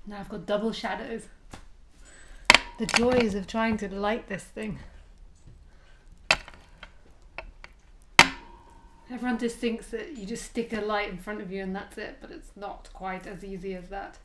Now I've got double shadows. The joys of trying to light this thing. Everyone just thinks that you just stick a light in front of you and that's it, but it's not quite as easy as that.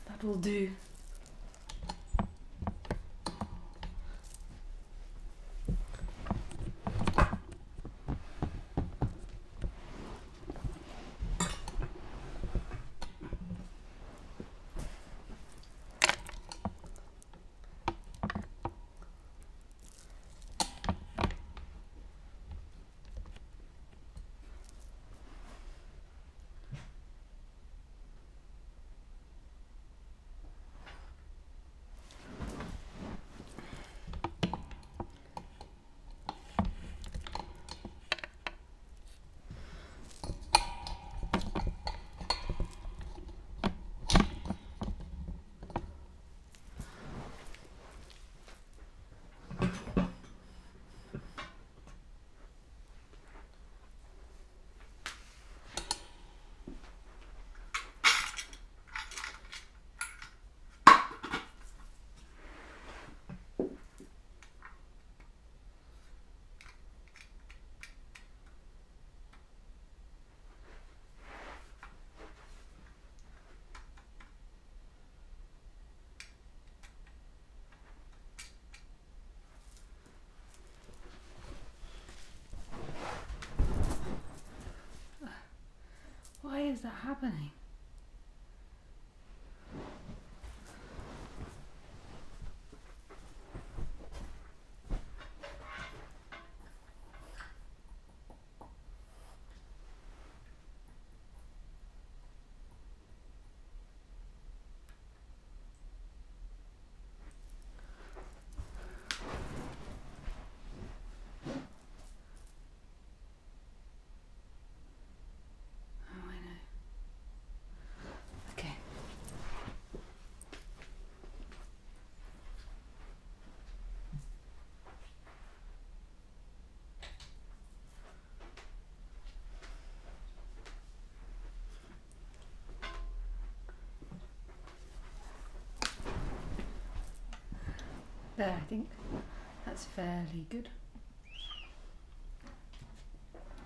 That will do. Why is that happening? Oh, I know. Okay. There, I think that's fairly good.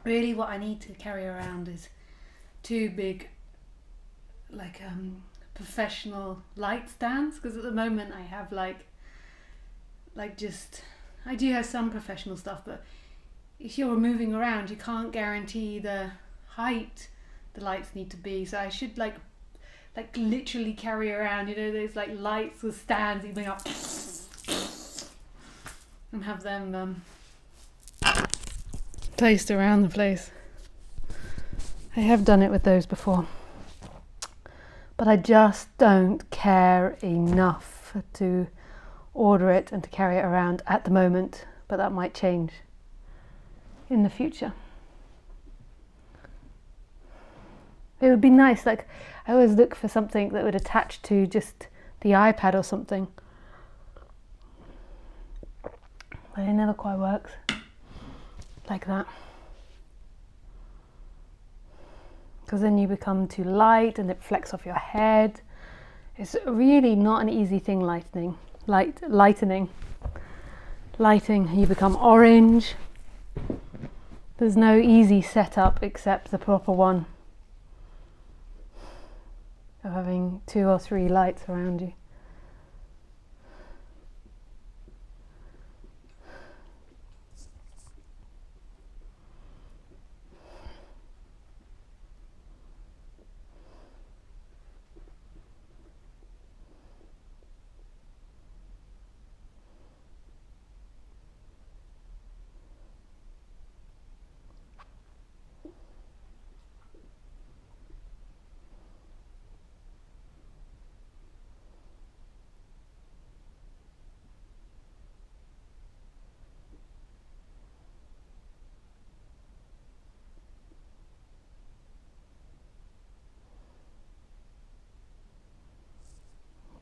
Really what I need to carry around is two big professional light stands, because at the moment I have just I do have some professional stuff, but if you're moving around you can't guarantee the height the lights need to be, so I should like literally carry around, you know, those like lights with stands you bring up and have them placed around the place. I have done it with those before, but I just don't care enough to order it and to carry it around at the moment, but that might change in the future. It would be nice, like I always look for something that would attach to just the iPad or something, but it never quite works like that, because then you become too light and it flecks off your head. It's really not an easy thing, lighting. You become orange. There's no easy setup except the proper one of having 2 or 3 lights around you.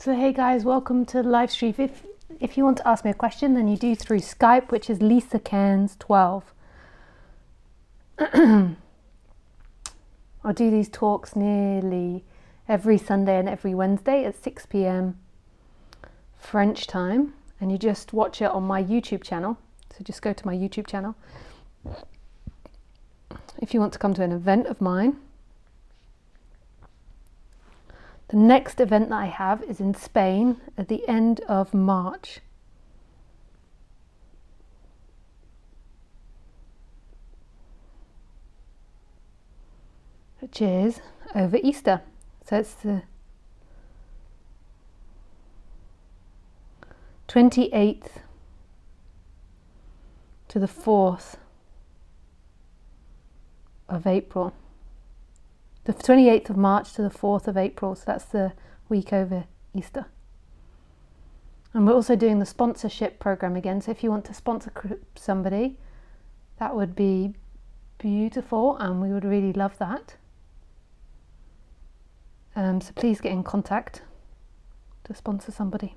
So hey guys, welcome to the live stream. If you want to ask me a question, then you do through Skype, which is Lisa Cairns 12. I do these talks nearly every Sunday and every Wednesday at 6 p.m. French time, and you just watch it on my YouTube channel. So just go to my YouTube channel. If you want to come to an event of mine, the next event that I have is in Spain at the end of March. Which is over Easter. So it's the 28th to the 4th of April. The 28th of March to the 4th of April, so that's the week over Easter. And we're also doing the sponsorship program again, so if you want to sponsor somebody, that would be beautiful and we would really love that. So please get in contact to sponsor somebody.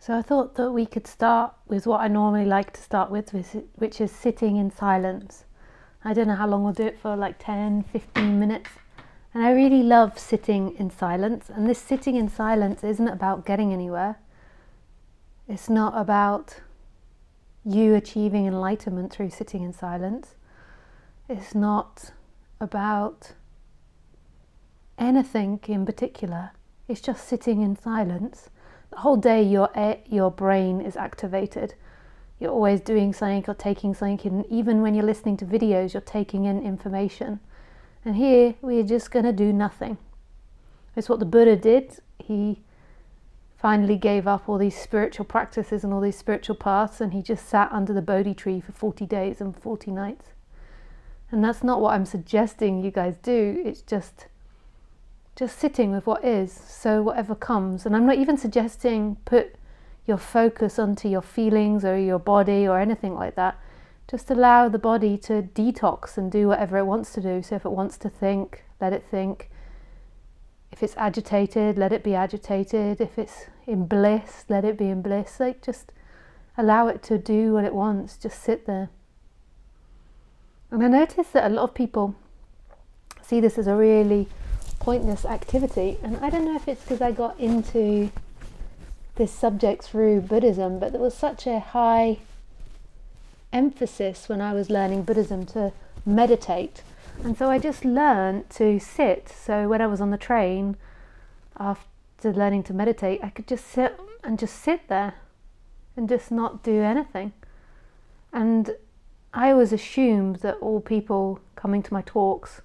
So I thought that we could start with what I normally like to start with, which is sitting in silence. I don't know how long we'll do it for, like 10, 15 minutes. And I really love sitting in silence. And this sitting in silence isn't about getting anywhere. It's not about you achieving enlightenment through sitting in silence. It's not about anything in particular. It's just sitting in silence. The whole day your brain is activated. You're always doing something or taking something in. Even when you're listening to videos, you're taking in information. And here we're just going to do nothing. It's what the Buddha did. He finally gave up all these spiritual practices and all these spiritual paths, and he just sat under the Bodhi tree for 40 days and 40 nights. And that's not what I'm suggesting you guys do. It's just sitting with what is, so whatever comes. And I'm not even suggesting put your focus onto your feelings or your body or anything like that. Just allow the body to detox and do whatever it wants to do. So if it wants to think, let it think. If it's agitated, let it be agitated. If it's in bliss, let it be in bliss. Like, just allow it to do what it wants. Just sit there. And I notice that a lot of people see this as a really pointless activity, and I don't know if it's because I got into this subject through Buddhism, but there was such a high emphasis when I was learning Buddhism to meditate, and so I just learned to sit. So when I was on the train after learning to meditate, I could just sit there and just not do anything. And I always assumed that all people coming to my talks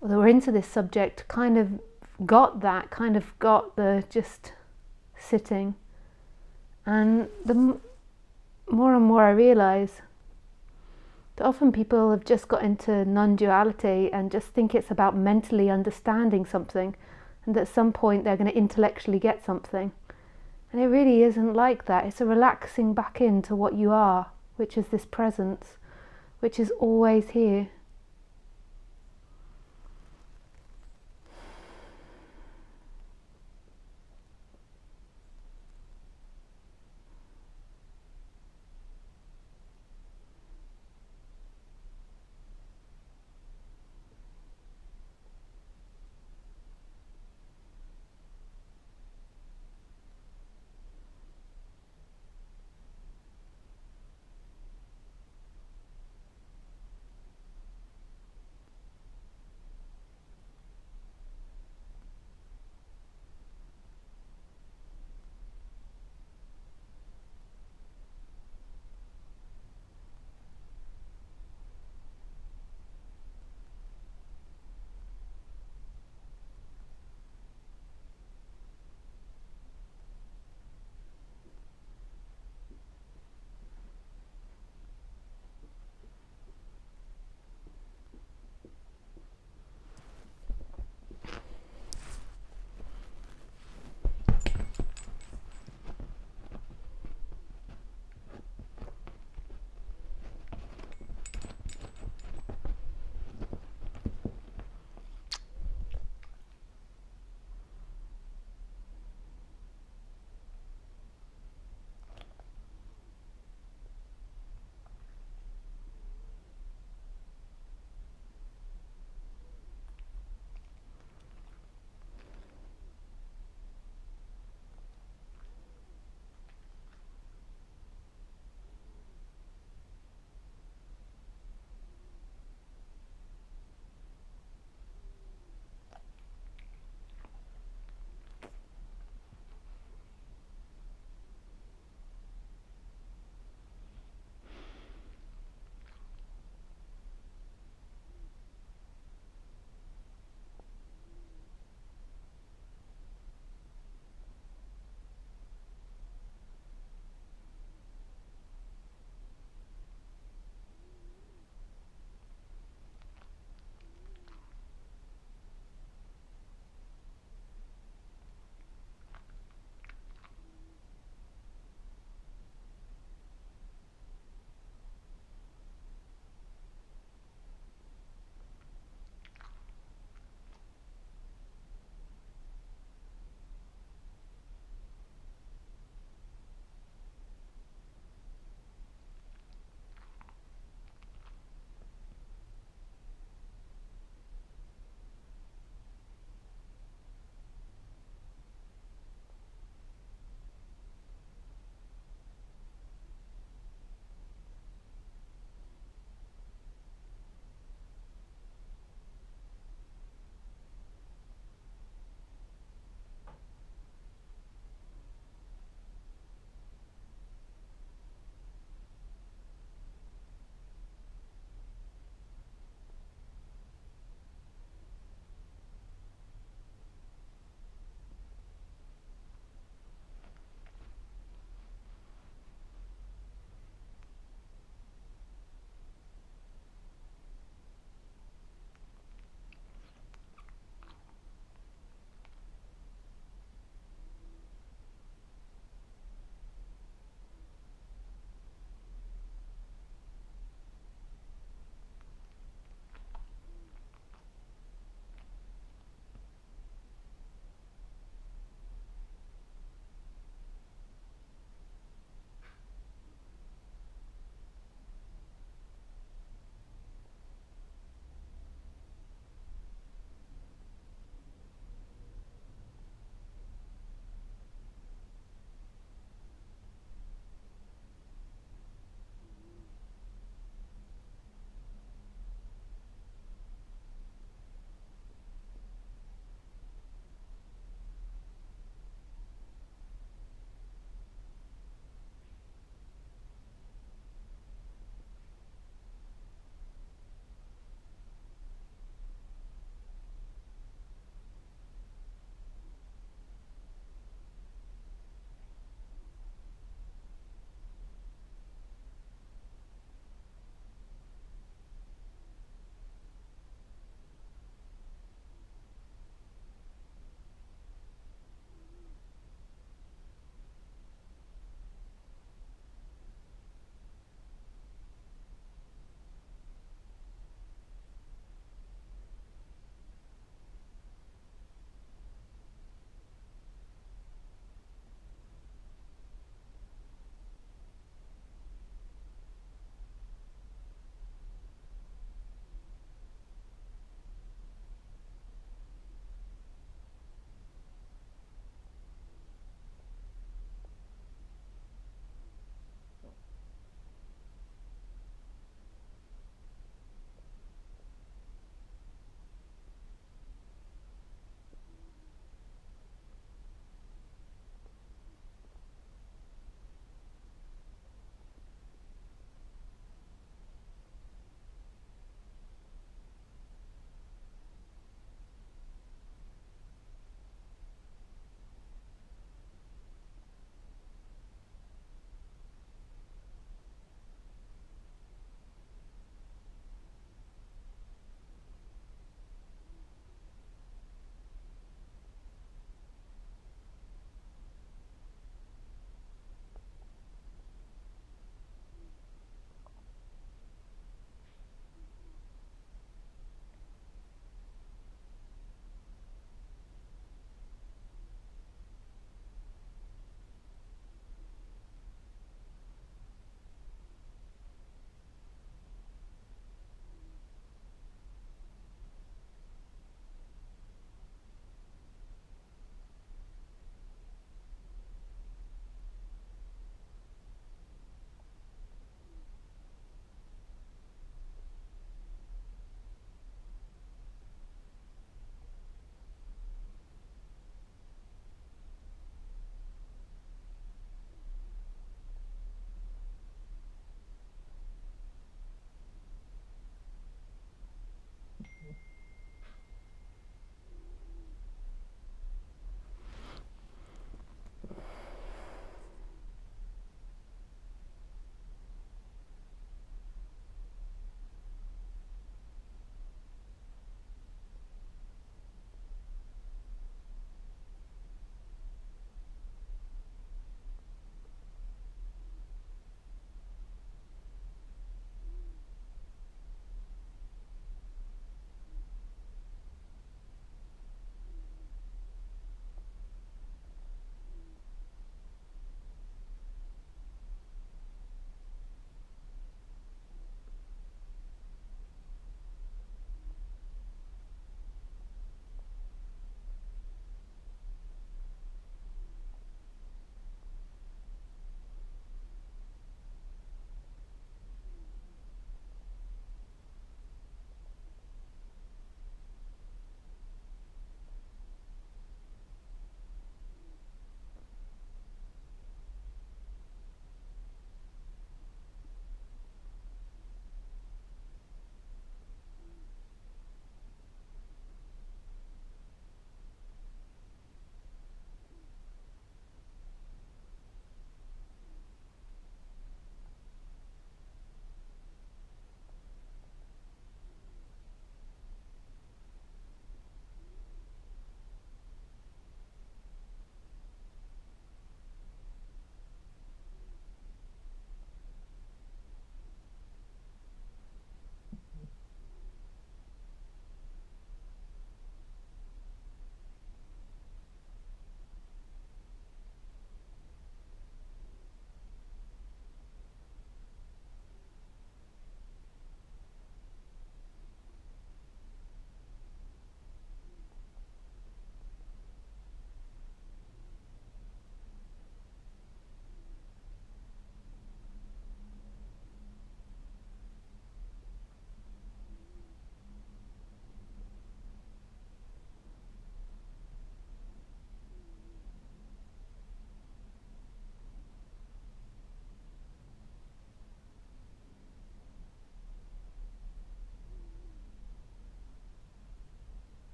that were into this subject kind of got the just sitting. And the more and more I realise that often people have just got into non-duality and just think it's about mentally understanding something, and at some point they're going to intellectually get something. And it really isn't like that. It's a relaxing back into what you are, which is this presence, which is always here.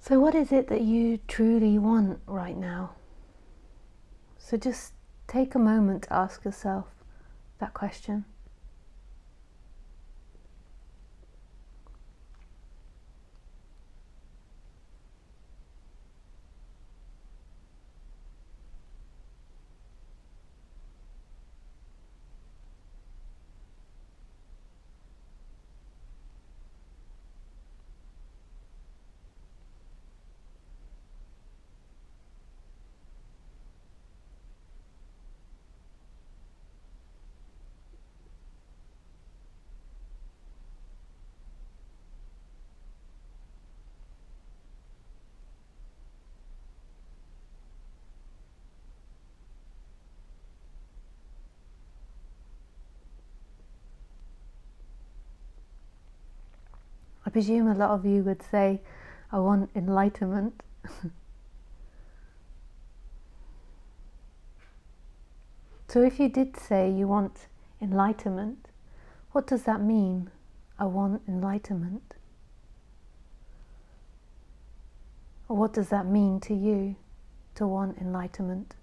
So what is it that you truly want right now? So just take a moment to ask yourself that question. I presume a lot of you would say, I want enlightenment. So if you did say you want enlightenment, what does that mean? I want enlightenment. Or what does that mean to you, to want enlightenment?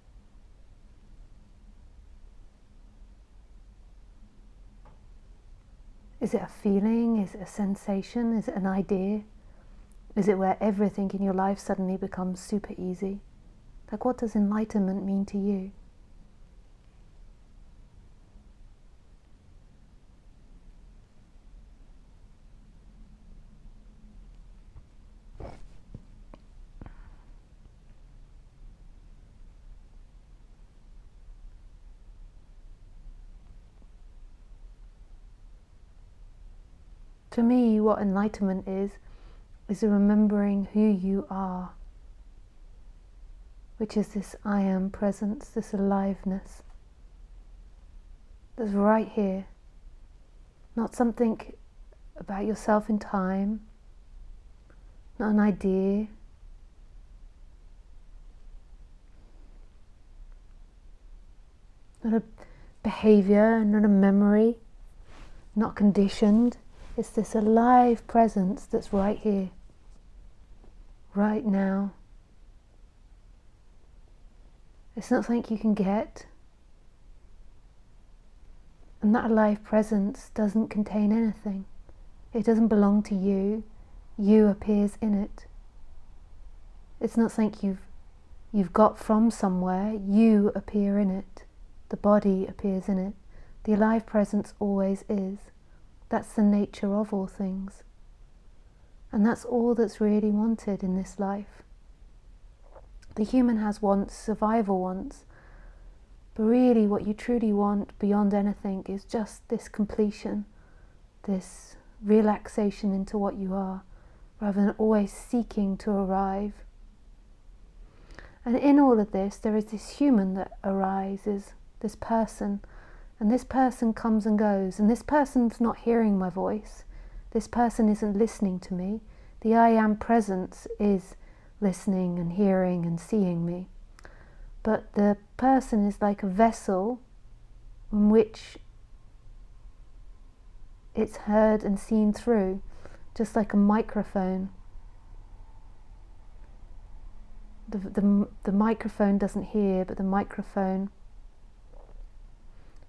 Is it a feeling? Is it a sensation? Is it an idea? Is it where everything in your life suddenly becomes super easy? Like, what does enlightenment mean to you? To me, what enlightenment is a remembering who you are, which is this I am presence, this aliveness that's right here. Not something about yourself in time, not an idea, not a behavior, not a memory, not conditioned. It's this alive presence that's right here, right now. It's not something you can get. And that alive presence doesn't contain anything. It doesn't belong to you. You appears in it. It's not something you've got from somewhere. You appear in it. The body appears in it. The alive presence always is. That's the nature of all things. And that's all that's really wanted in this life. The human has wants, survival wants, but really what you truly want beyond anything is just this completion, this relaxation into what you are, rather than always seeking to arrive. And in all of this, there is this human that arises, this person, and this person comes and goes, and this person's not hearing my voice. This person isn't listening to me. The I am presence is listening and hearing and seeing me. But the person is like a vessel in which it's heard and seen through, just like a microphone. The microphone doesn't hear, but the microphone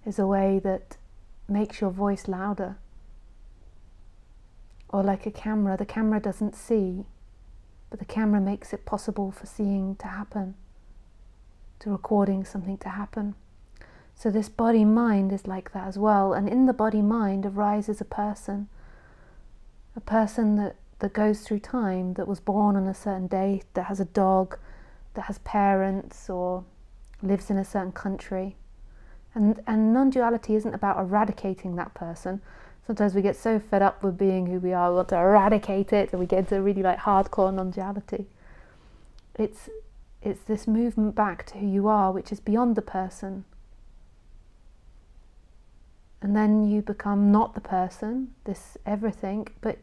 is a way that makes your voice louder. Or like a camera, the camera doesn't see, but the camera makes it possible for seeing to happen, to recording something to happen. So this body-mind is like that as well, and in the body-mind arises a person that goes through time, that was born on a certain day, that has a dog, that has parents, or lives in a certain country. And non-duality isn't about eradicating that person. Sometimes we get so fed up with being who we are, we want to eradicate it, and we get into really like hardcore non-duality. It's this movement back to who you are, which is beyond the person. And then you become not the person, this everything, but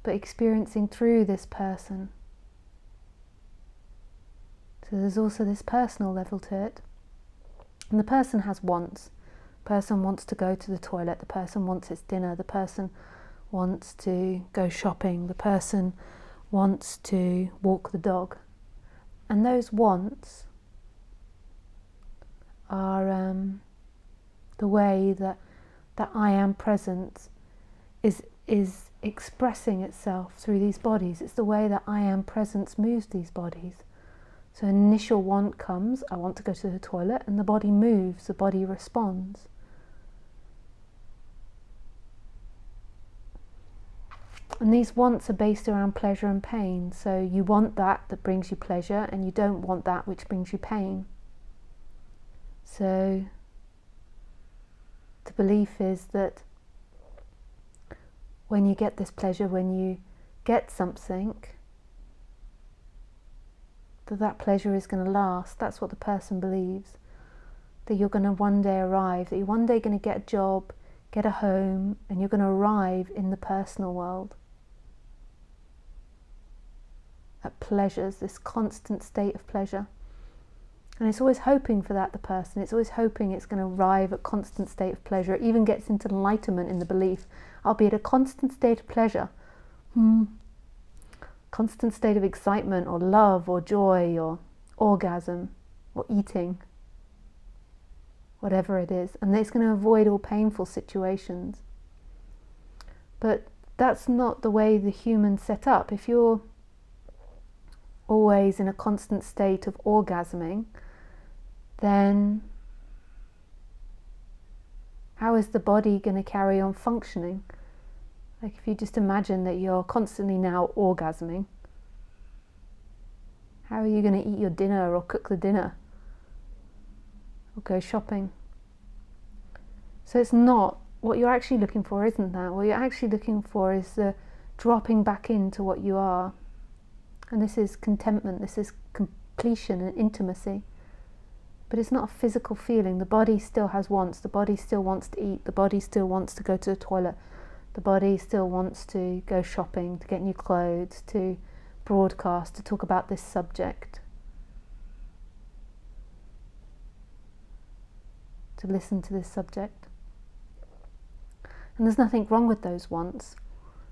experiencing through this person. So there's also this personal level to it. And the person has wants. The person wants to go to the toilet, the person wants its dinner, the person wants to go shopping, the person wants to walk the dog. And those wants are the way that I am presence is expressing itself through these bodies. It's the way that I am presence moves these bodies. So an initial want comes, I want to go to the toilet, and the body moves, the body responds. And these wants are based around pleasure and pain. So you want that brings you pleasure, and you don't want that which brings you pain. So the belief is that when you get this pleasure, when you get something, that pleasure is going to last. That's what the person believes. That you're going to one day arrive, that you're one day going to get a job, get a home, and you're going to arrive in the personal world at pleasures, this constant state of pleasure. And it's always hoping for that, the person. It's always hoping it's going to arrive at constant state of pleasure. It even gets into enlightenment in the belief, I'll be at a constant state of pleasure. Constant state of excitement or love or joy or orgasm or eating. Whatever it is. And it's going to avoid all painful situations. But that's not the way the human's set up. If you're always in a constant state of orgasming, then how is the body going to carry on functioning? Like if you just imagine that you're constantly now orgasming, how are you going to eat your dinner or cook the dinner or go shopping? So it's not, what you're actually looking for isn't that. What you're actually looking for is the dropping back into what you are. And this is contentment, this is completion and intimacy. But it's not a physical feeling. The body still has wants. The body still wants to eat. The body still wants to go to the toilet. The body still wants to go shopping, to get new clothes, to broadcast, to talk about this subject, to listen to this subject. And there's nothing wrong with those wants.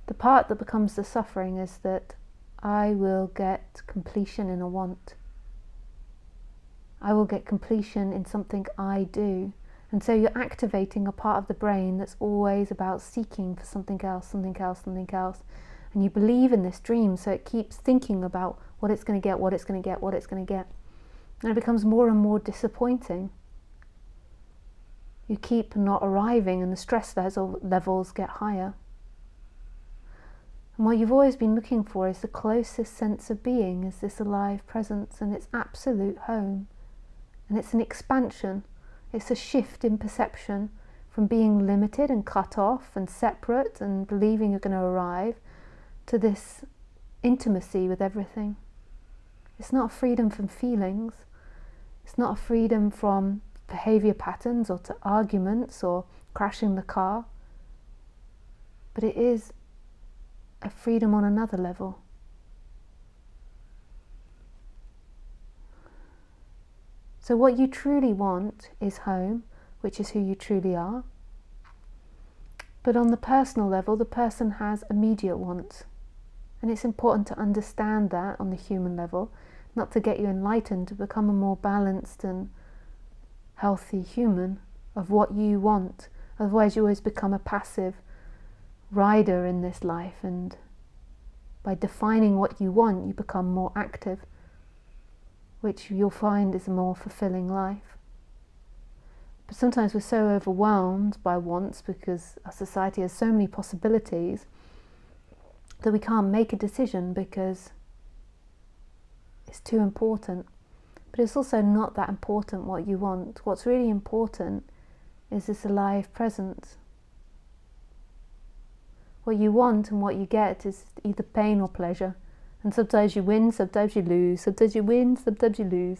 The part that becomes the suffering is that I will get completion in a want. I will get completion in something I do. And so you're activating a part of the brain that's always about seeking for something else, something else, something else. And you believe in this dream, so it keeps thinking about what it's going to get, what it's going to get, what it's going to get. And it becomes more and more disappointing. You keep not arriving and the stress levels get higher. And what you've always been looking for is the closest sense of being, is this alive presence, and it's absolute home. And it's an expansion. It's a shift in perception from being limited and cut off and separate and believing you're going to arrive to this intimacy with everything. It's not a freedom from feelings. It's not a freedom from behavior patterns or to arguments or crashing the car. But it is a freedom on another level. So what you truly want is home, which is who you truly are. But on the personal level, the person has immediate wants. And it's important to understand that on the human level, not to get you enlightened, to become a more balanced and healthy human of what you want. Otherwise you always become a passive rider in this life, and by defining what you want, you become more active, which you'll find is a more fulfilling life. But sometimes we're so overwhelmed by wants because our society has so many possibilities that we can't make a decision because it's too important. But it's also not that important what you want. What's really important is this alive presence. What you want and what you get is either pain or pleasure. And sometimes you win, sometimes you lose. Sometimes you win, sometimes you lose.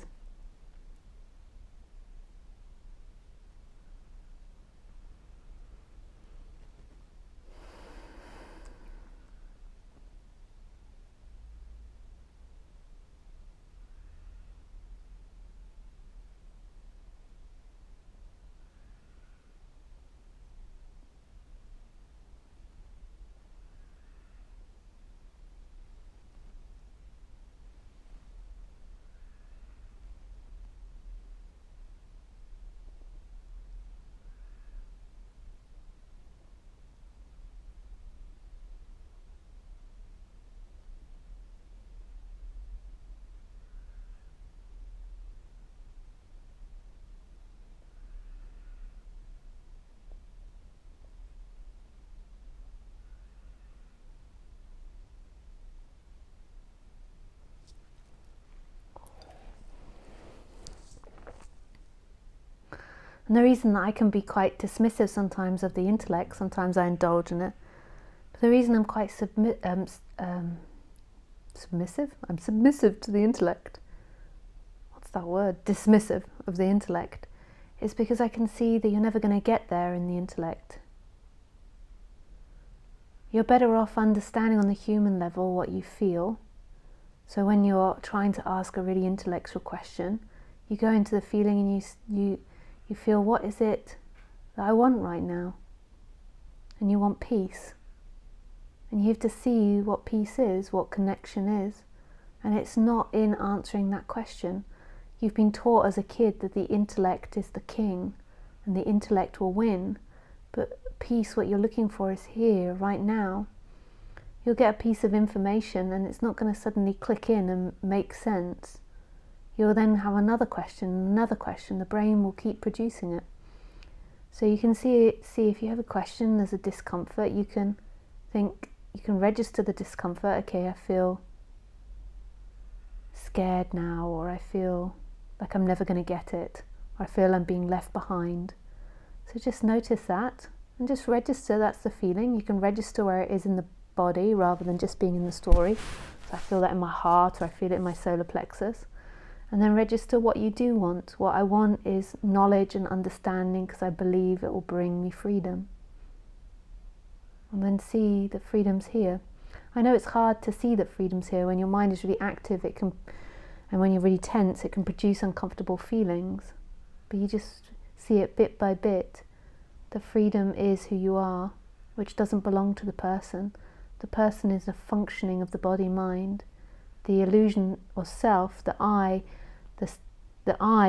And the reason that I can be quite dismissive sometimes of the intellect, sometimes I indulge in it, but the reason I'm quite submissive, I'm submissive to the intellect, what's that word, dismissive of the intellect, is because I can see that you're never going to get there in the intellect. You're better off understanding on the human level what you feel. So when you're trying to ask a really intellectual question, you go into the feeling and you feel, what is it that I want right now? And you want peace. And you have to see what peace is, what connection is. And it's not in answering that question. You've been taught as a kid that the intellect is the king and the intellect will win. But peace, what you're looking for, is here, right now. You'll get a piece of information and it's not going to suddenly click in and make sense. You'll then have another question. The brain will keep producing it. So you can see if you have a question, there's a discomfort, you can register the discomfort. Okay, I feel scared now, or I feel like I'm never going to get it, or I feel I'm being left behind. So just notice that and just register that's the feeling. You can register where it is in the body rather than just being in the story. So I feel that in my heart, or I feel it in my solar plexus. And then register what you do want. What I want is knowledge and understanding because I believe it will bring me freedom. And then see that freedom's here. I know it's hard to see that freedom's here. When your mind is really active, and when you're really tense, it can produce uncomfortable feelings. But you just see it bit by bit. The freedom is who you are, which doesn't belong to the person. The person is a functioning of the body-mind. The illusion or self, the I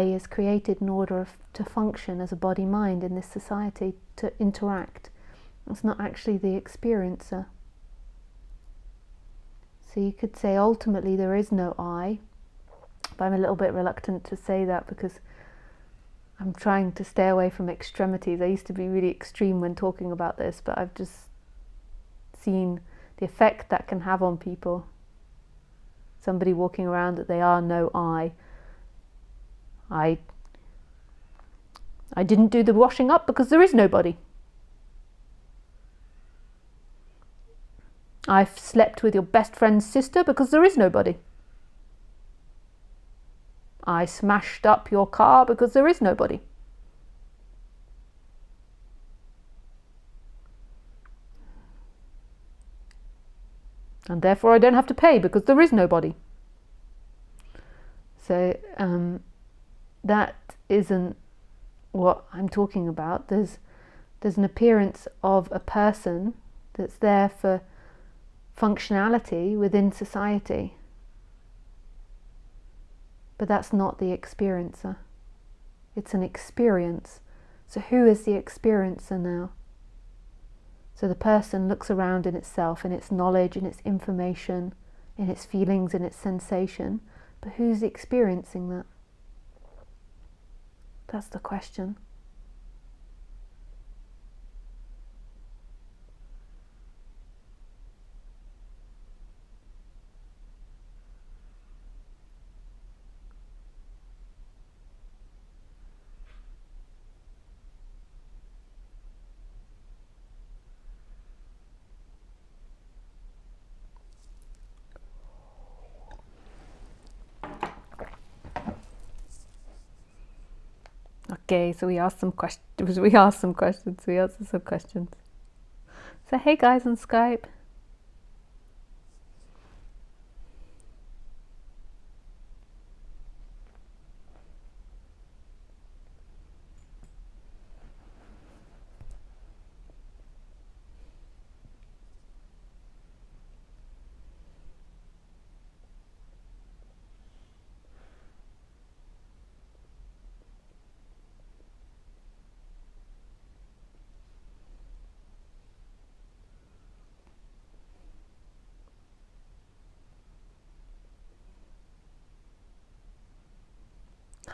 is created in order to function as a body-mind in this society, to interact. It's not actually the experiencer. So you could say ultimately there is no I, but I'm a little bit reluctant to say that because I'm trying to stay away from extremities. I used to be really extreme when talking about this, but I've just seen the effect that can have on people. Somebody walking around that they are no I didn't do the washing up because there is nobody. I've slept with your best friend's sister because there is nobody. I smashed up your car because there is nobody. And therefore I don't have to pay because there is nobody. So that isn't what I'm talking about. There's an appearance of a person that's there for functionality within society. But that's not the experiencer. It's an experience. So who is the experiencer now? So the person looks around in itself, in its knowledge, in its information, in its feelings, in its sensation. But who's experiencing that? That's the question. Okay, so we asked some questions. We answered some questions. So hey guys on Skype.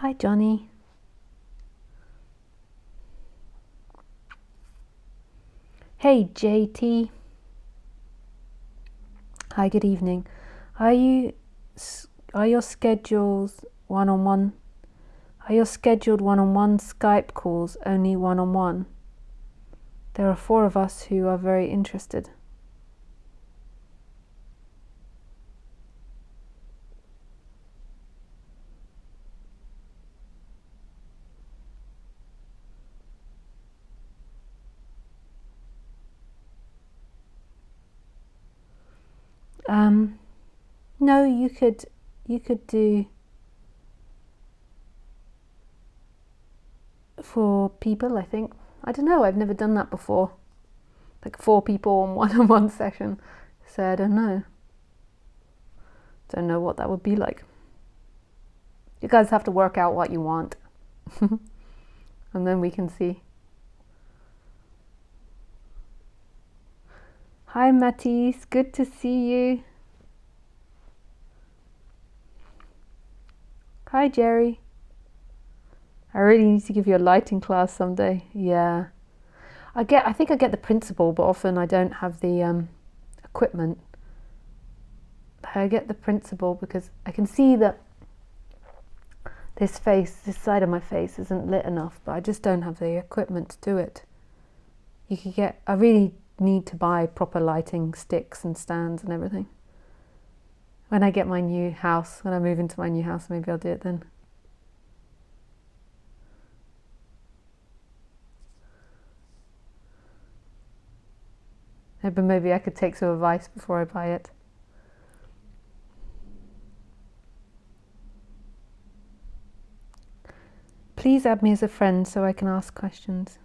Hi Johnny. Hey JT. Hi, good evening. Are your schedules one-on-one? Are your scheduled one-on-one Skype calls only one-on-one? There are 4 of us who are very interested. No, you could do for people, I think. I don't know, I've never done that before. Like 4 people on one-on-one session. So I don't know. Don't know what that would be like. You guys have to work out what you want. And then we can see. Hi Matisse, good to see you. Hi Jerry. I really need to give you a lighting class someday. Yeah. I think I get the principle, but often I don't have the equipment. I get the principle because I can see that this side of my face isn't lit enough, but I just don't have the equipment to do it. I really need to buy proper lighting sticks and stands and everything. When I get my new house, when I move into my new house, maybe I'll do it then. But maybe I could take some advice before I buy it. Please add me as a friend so I can ask questions.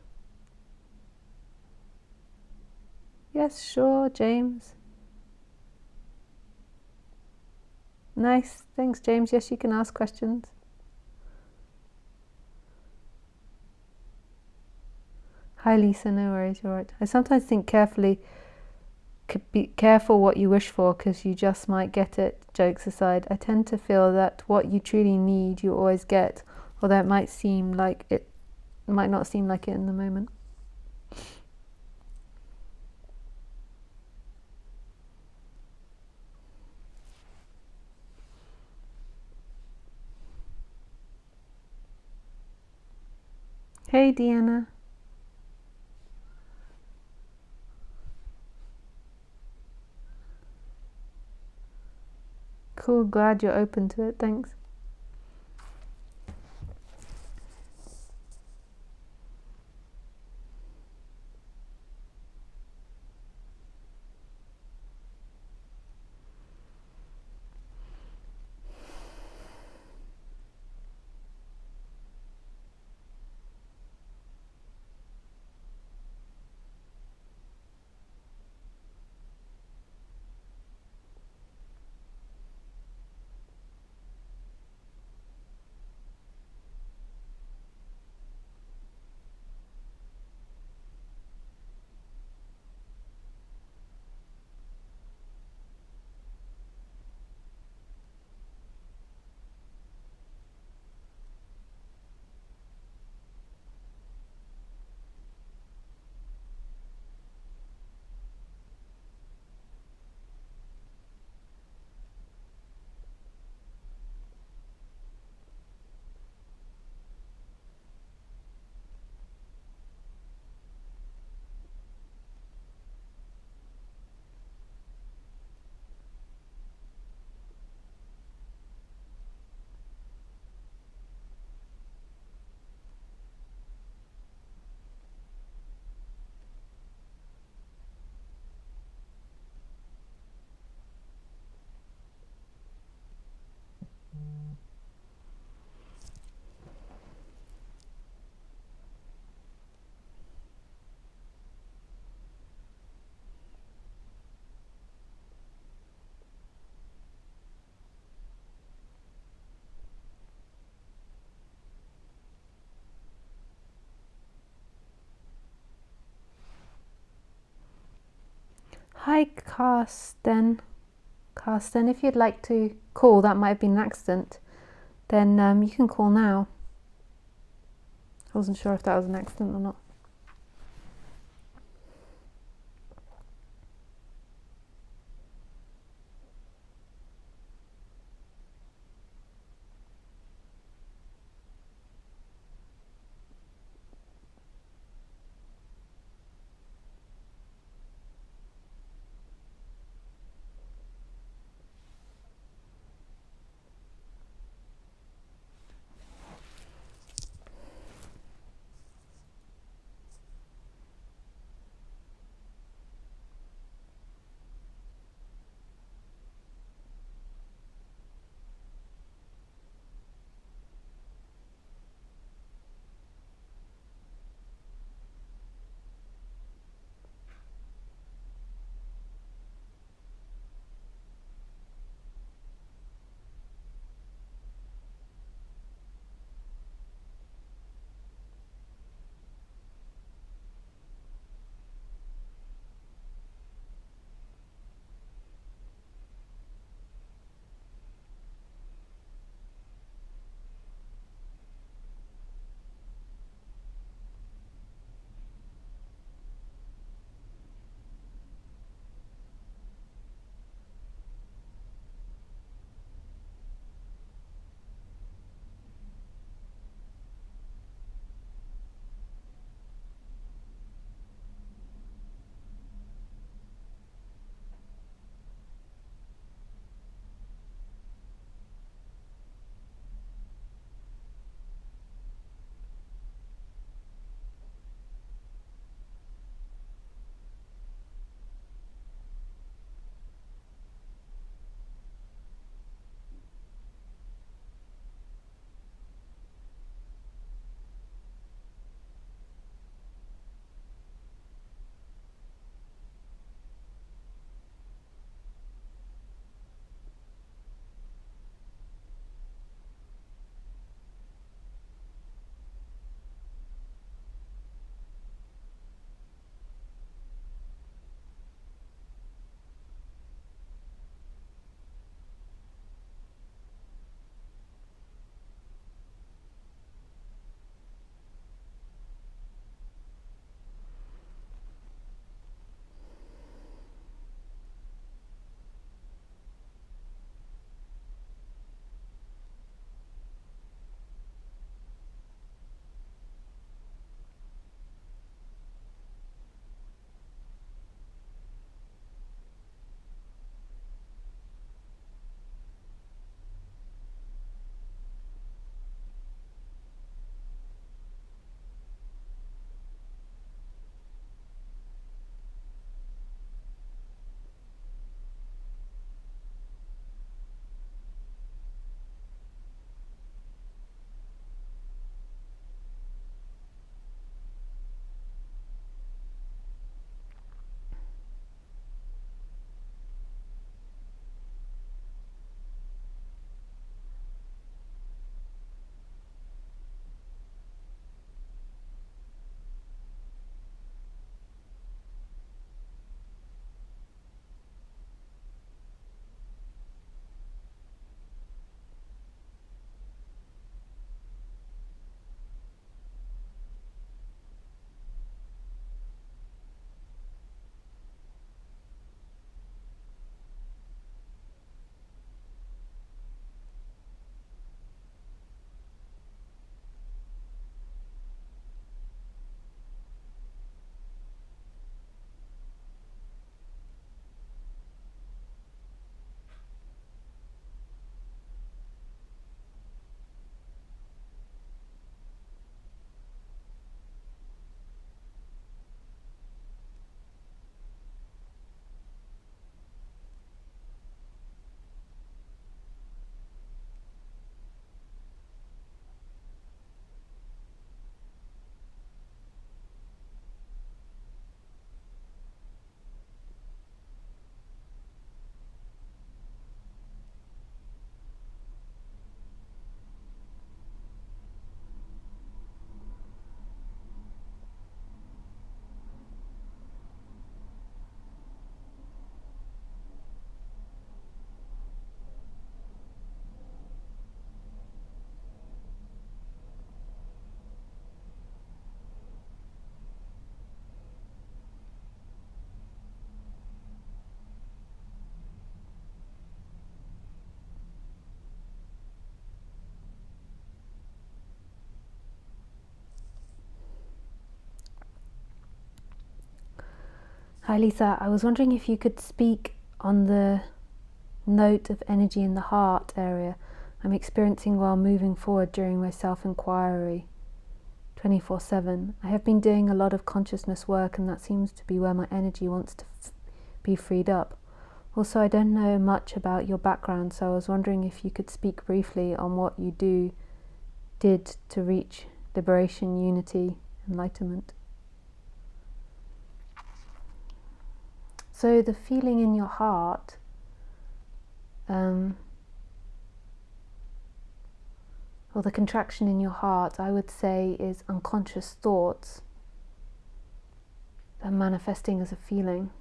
Yes, sure, James. Nice, thanks James. Yes, you can ask questions. Hi Lisa, no worries, you're right. I sometimes think be careful what you wish for because you just might get it. Jokes aside, I tend to feel that what you truly need you always get, although it might not seem like it in the moment. Hey Deanna. Cool, glad you're open to it, thanks. Hi Carsten. Carsten, if you'd like to call, that might have been an accident, then you can call now. I wasn't sure if that was an accident or not. Hi Lisa, I was wondering if you could speak on the note of energy in the heart area I'm experiencing while moving forward during my self-inquiry 24/7. I have been doing a lot of consciousness work, and that seems to be where my energy wants to be freed up. Also, I don't know much about your background, so I was wondering if you could speak briefly on what you did to reach liberation, unity, enlightenment. So the feeling in your heart, or the contraction in your heart, I would say, is unconscious thoughts that are manifesting as a feeling,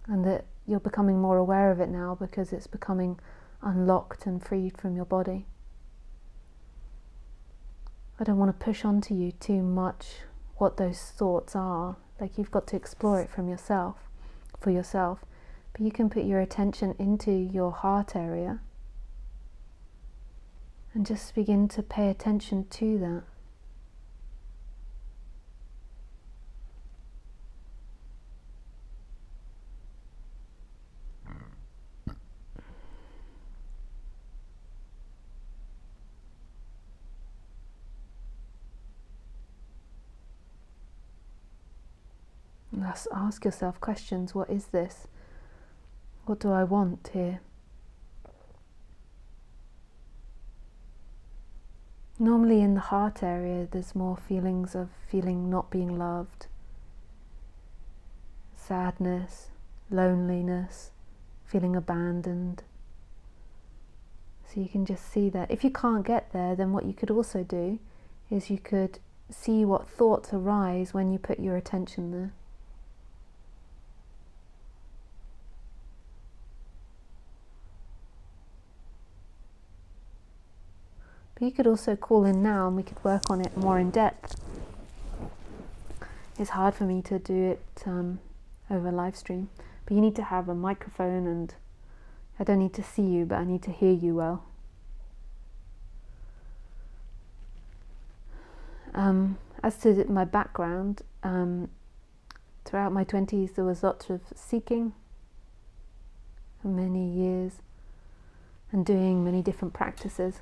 and that you're becoming more aware of it now because it's becoming unlocked and freed from your body. I don't want to push onto you too much what those thoughts are. Like, you've got to explore it from yourself, for yourself. But you can put your attention into your heart area and just begin to pay attention to that. And ask yourself questions. What is this? What do I want here? Normally in the heart area there's more feelings of feeling not being loved, sadness, loneliness, feeling abandoned. So you can just see that. If you can't get there, then what you could also do is you could see what thoughts arise when you put your attention there. But you could also call in now and we could work on it more in depth. It's hard for me to do it over live stream, but you need to have a microphone, and I don't need to see you, but I need to hear you well. As to my background, throughout my 20s there was lots of seeking for many years and doing many different practices,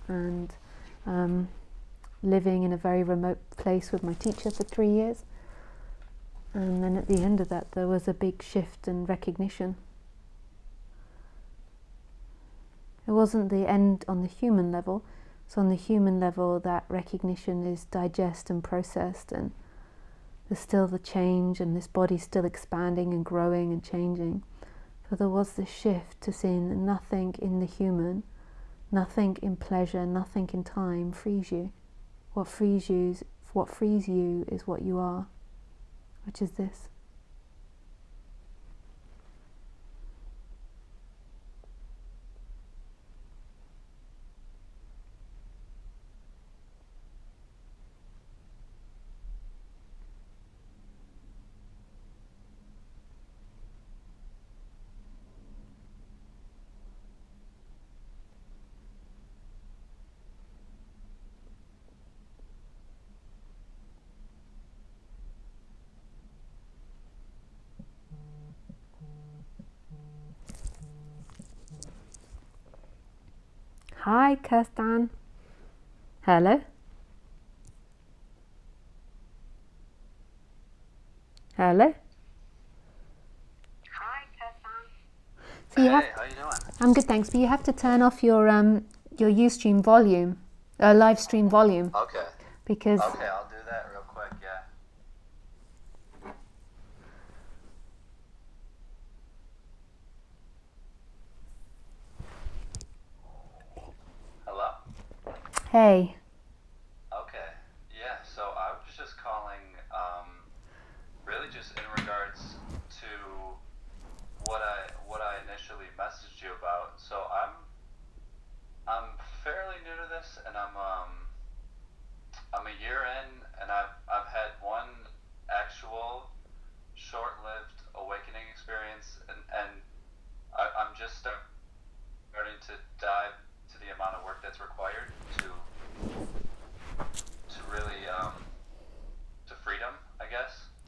and living in a very remote place with my teacher for 3 years. And then at the end of that there was a big shift and recognition. It wasn't the end on the human level. So on the human level, that recognition is digest and processed, and there's still the change, and this body's still expanding and growing and changing. But there was this shift to seeing that nothing in the human, nothing in pleasure, nothing in time frees you. What frees you is what you are, which is this. Hi, Kirstan. Hello. Hello. Hi, Kirstan. So you Hey, have. how you doing? I'm good, thanks. But you have to turn off your UStream volume, live stream volume, Okay. because Okay, I'll do that real quick, yeah. Hello? hey, Okay. Yeah, so I was just calling, really just in regards to what I initially messaged you about. So I'm fairly new to this, and I'm a year in, and I've had one actual short-lived awakening experience, and I'm just starting to dive to the amount of work that's required to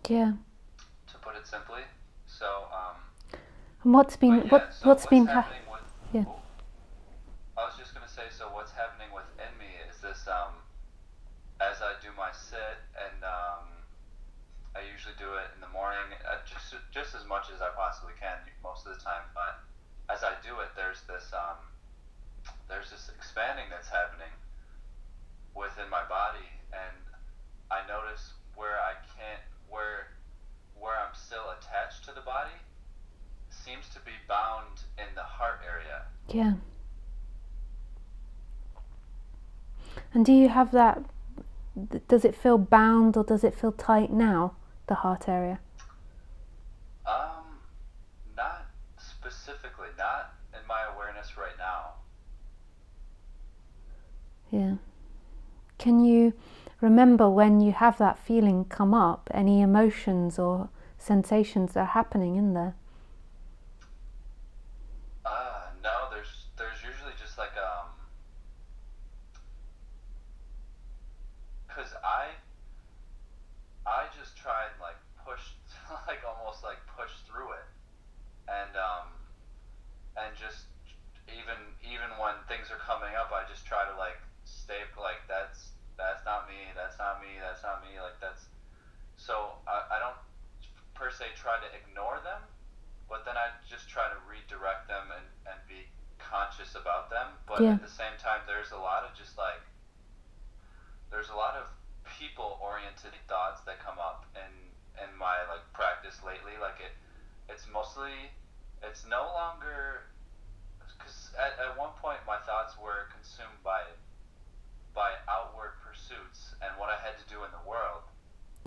Yeah. to put it simply. So, And what's been but yeah, so what's what's been happening with, yeah. oh, I was just going to say, so what's happening within me is this, as I do my sit, and I usually do it in the morning, just as much as I possibly can most of the time, but as I do it, there's this expanding that's happening within my body, and I notice where I can't, where I'm still attached to the body seems to be bound in the heart area. Yeah. And do you have that, does it feel bound or does it feel tight now, the heart area? Not specifically, not in my awareness right now. Yeah. Can you remember when you have that feeling come up, any emotions or sensations that are happening in there? No, there's usually just like, cause I just try and like push, like almost like push through it, and just even when things are coming up, I just try to like stay like that's not me, that's not me, that's not me, like that's, so I don't per se try to ignore them, but then I just try to redirect them and be conscious about them. But Yeah. at the same time, there's a lot of just like, there's a lot of people oriented thoughts that come up in my like practice lately. Like it's mostly, it's no longer, because at one point my thoughts were consumed by outward pursuits and what I had to do in the world.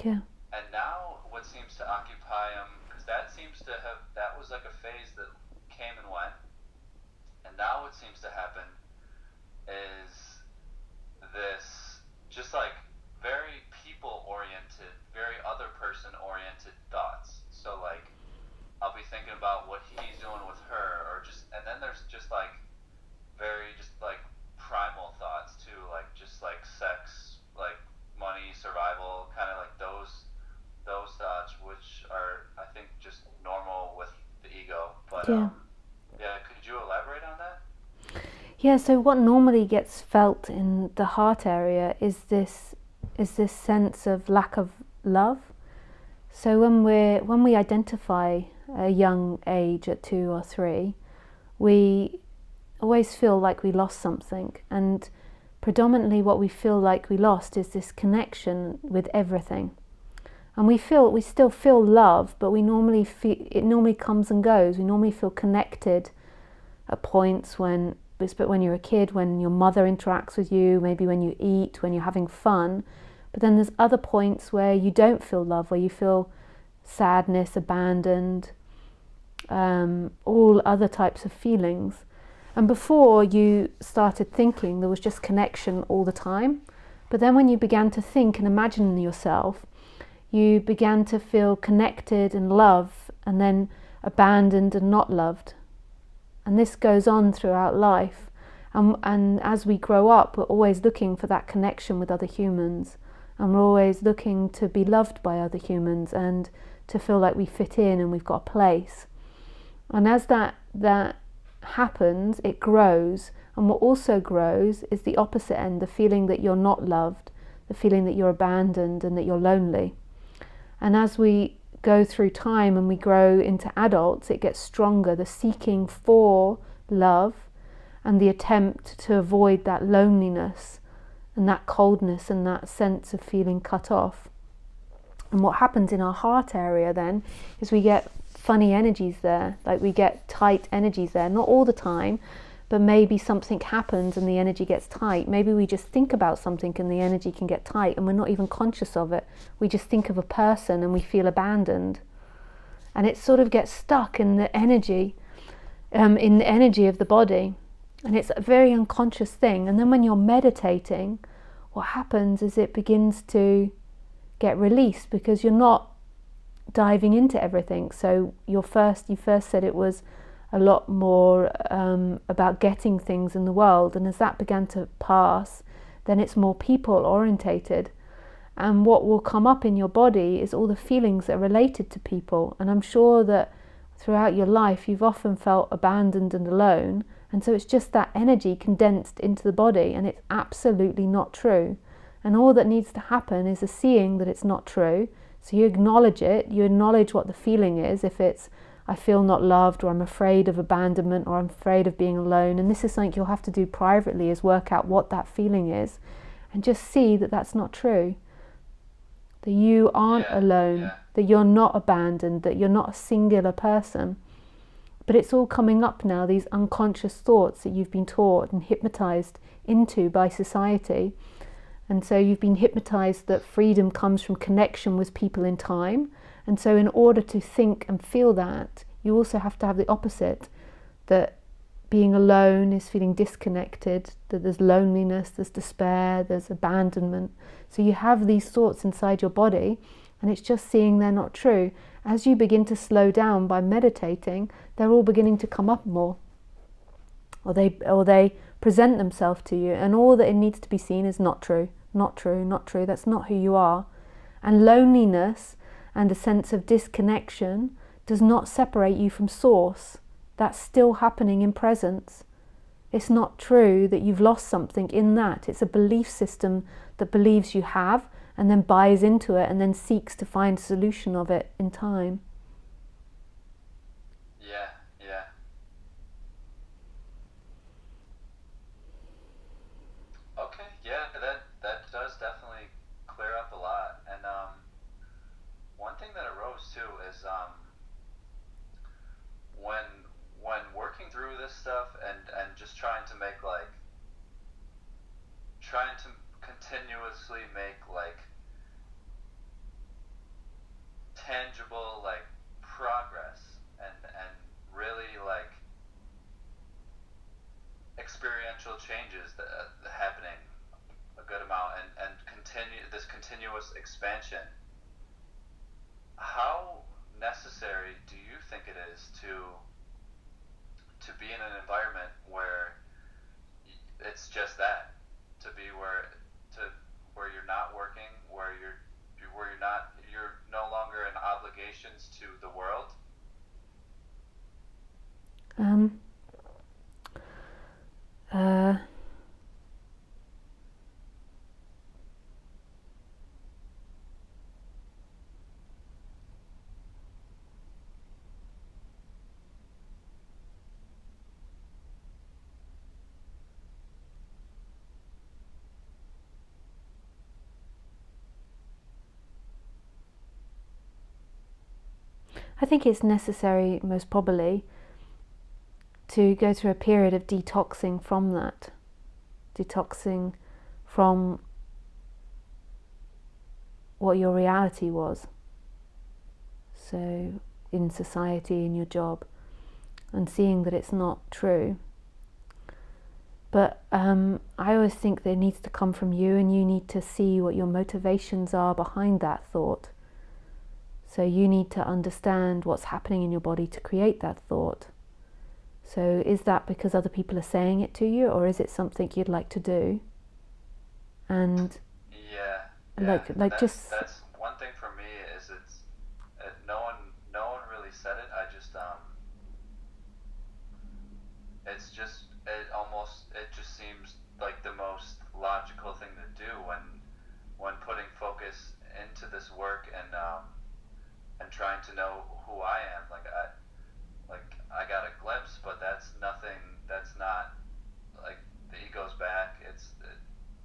Yeah. And now what seems to occupy them, because that was like a phase that came and went, and now what seems to happen is this just like very people oriented, very other person oriented thoughts. So like I'll be thinking about what he's doing with her, or just, and then there's just like very just like primal thoughts too, like just like sex, like money, survival, kind of like those thoughts, which are I think just normal with the ego. But Yeah. yeah, could you elaborate on that? Yeah, so what normally gets felt in the heart area is this sense of lack of love. So when we identify a young age at 2 or 3, we always feel like we lost something, and predominantly what we feel like we lost is this connection with everything. And we still feel love, but we normally feel it normally comes and goes. We normally feel connected at points when you're a kid, when your mother interacts with you, maybe when you eat, when you're having fun. But then there's other points where you don't feel love, where you feel sadness, abandoned, all other types of feelings. And before you started thinking, there was just connection all the time. But then when you began to think and imagine yourself, you began to feel connected and love, and then abandoned and not loved. And this goes on throughout life. And as we grow up, we're always looking for that connection with other humans. And we're always looking to be loved by other humans and to feel like we fit in and we've got a place. And as that happens, it grows. And what also grows is the opposite end, the feeling that you're not loved, the feeling that you're abandoned and that you're lonely. And as we go through time and we grow into adults, it gets stronger, the seeking for love and the attempt to avoid that loneliness and that coldness and that sense of feeling cut off. And what happens in our heart area then is we get funny energies there, like we get tight energies there, not all the time, but maybe something happens and the energy gets tight. Maybe we just think about something and the energy can get tight and we're not even conscious of it. We just think of a person and we feel abandoned. And it sort of gets stuck in the energy of the body. And it's a very unconscious thing. And then when you're meditating, what happens is it begins to get released because you're not diving into everything. So you first said it was a lot more about getting things in the world, and as that began to pass, then it's more people orientated, And what will come up in your body is all the feelings that are related to people. And I'm sure that throughout your life you've often felt abandoned and alone, and so it's just that energy condensed into the body, and it's absolutely not true. And all that needs to happen is a seeing that it's not true. So you acknowledge it, you acknowledge what the feeling is. If it's, I feel not loved, or I'm afraid of abandonment, or I'm afraid of being alone, and this is something you'll have to do privately, is work out what that feeling is and just see that that's not true. That you aren't alone, that you're not abandoned, that you're not a singular person. But it's all coming up now, these unconscious thoughts that you've been taught and hypnotized into by society. And so you've been hypnotized that freedom comes from connection with people in time. And so in order to think and feel that, you also have to have the opposite, that being alone is feeling disconnected, that there's loneliness, there's despair, there's abandonment. So you have these thoughts inside your body, and it's just seeing they're not true. As you begin to slow down by meditating, they're all beginning to come up more. Or they present themselves to you, and all that it needs to be seen is not true, not true, not true. That's not who you are. And loneliness and a sense of disconnection does not separate you from source. That's still happening in presence. It's not true that you've lost something in that. It's a belief system that believes you have, and then buys into it, and then seeks to find a solution of it in time. Yeah. Okay, yeah, that does definitely clear up a lot. And one thing that arose too is when working through this stuff and just trying to continuously make like tangible like progress and really like experiential changes that happening a good amount and continue this continuous expansion. How necessary do you think it is to be in an environment where it's just that, to be where you're not working, where you're no longer in obligations to the world? I think it's necessary, most probably, to go through a period of detoxing from that. Detoxing from what your reality was. So, in society, in your job, and seeing that it's not true. But I always think that it needs to come from you, and you need to see what your motivations are behind that thought. So you need to understand what's happening in your body to create that thought. So is that because other people are saying it to you, or is it something you'd like to do? And that's one thing for me is no one really said it. I just it just seems like the most logical thing to do when putting focus into this work and trying to know who I am. I got a glimpse, but that's nothing. That's not like the ego's back.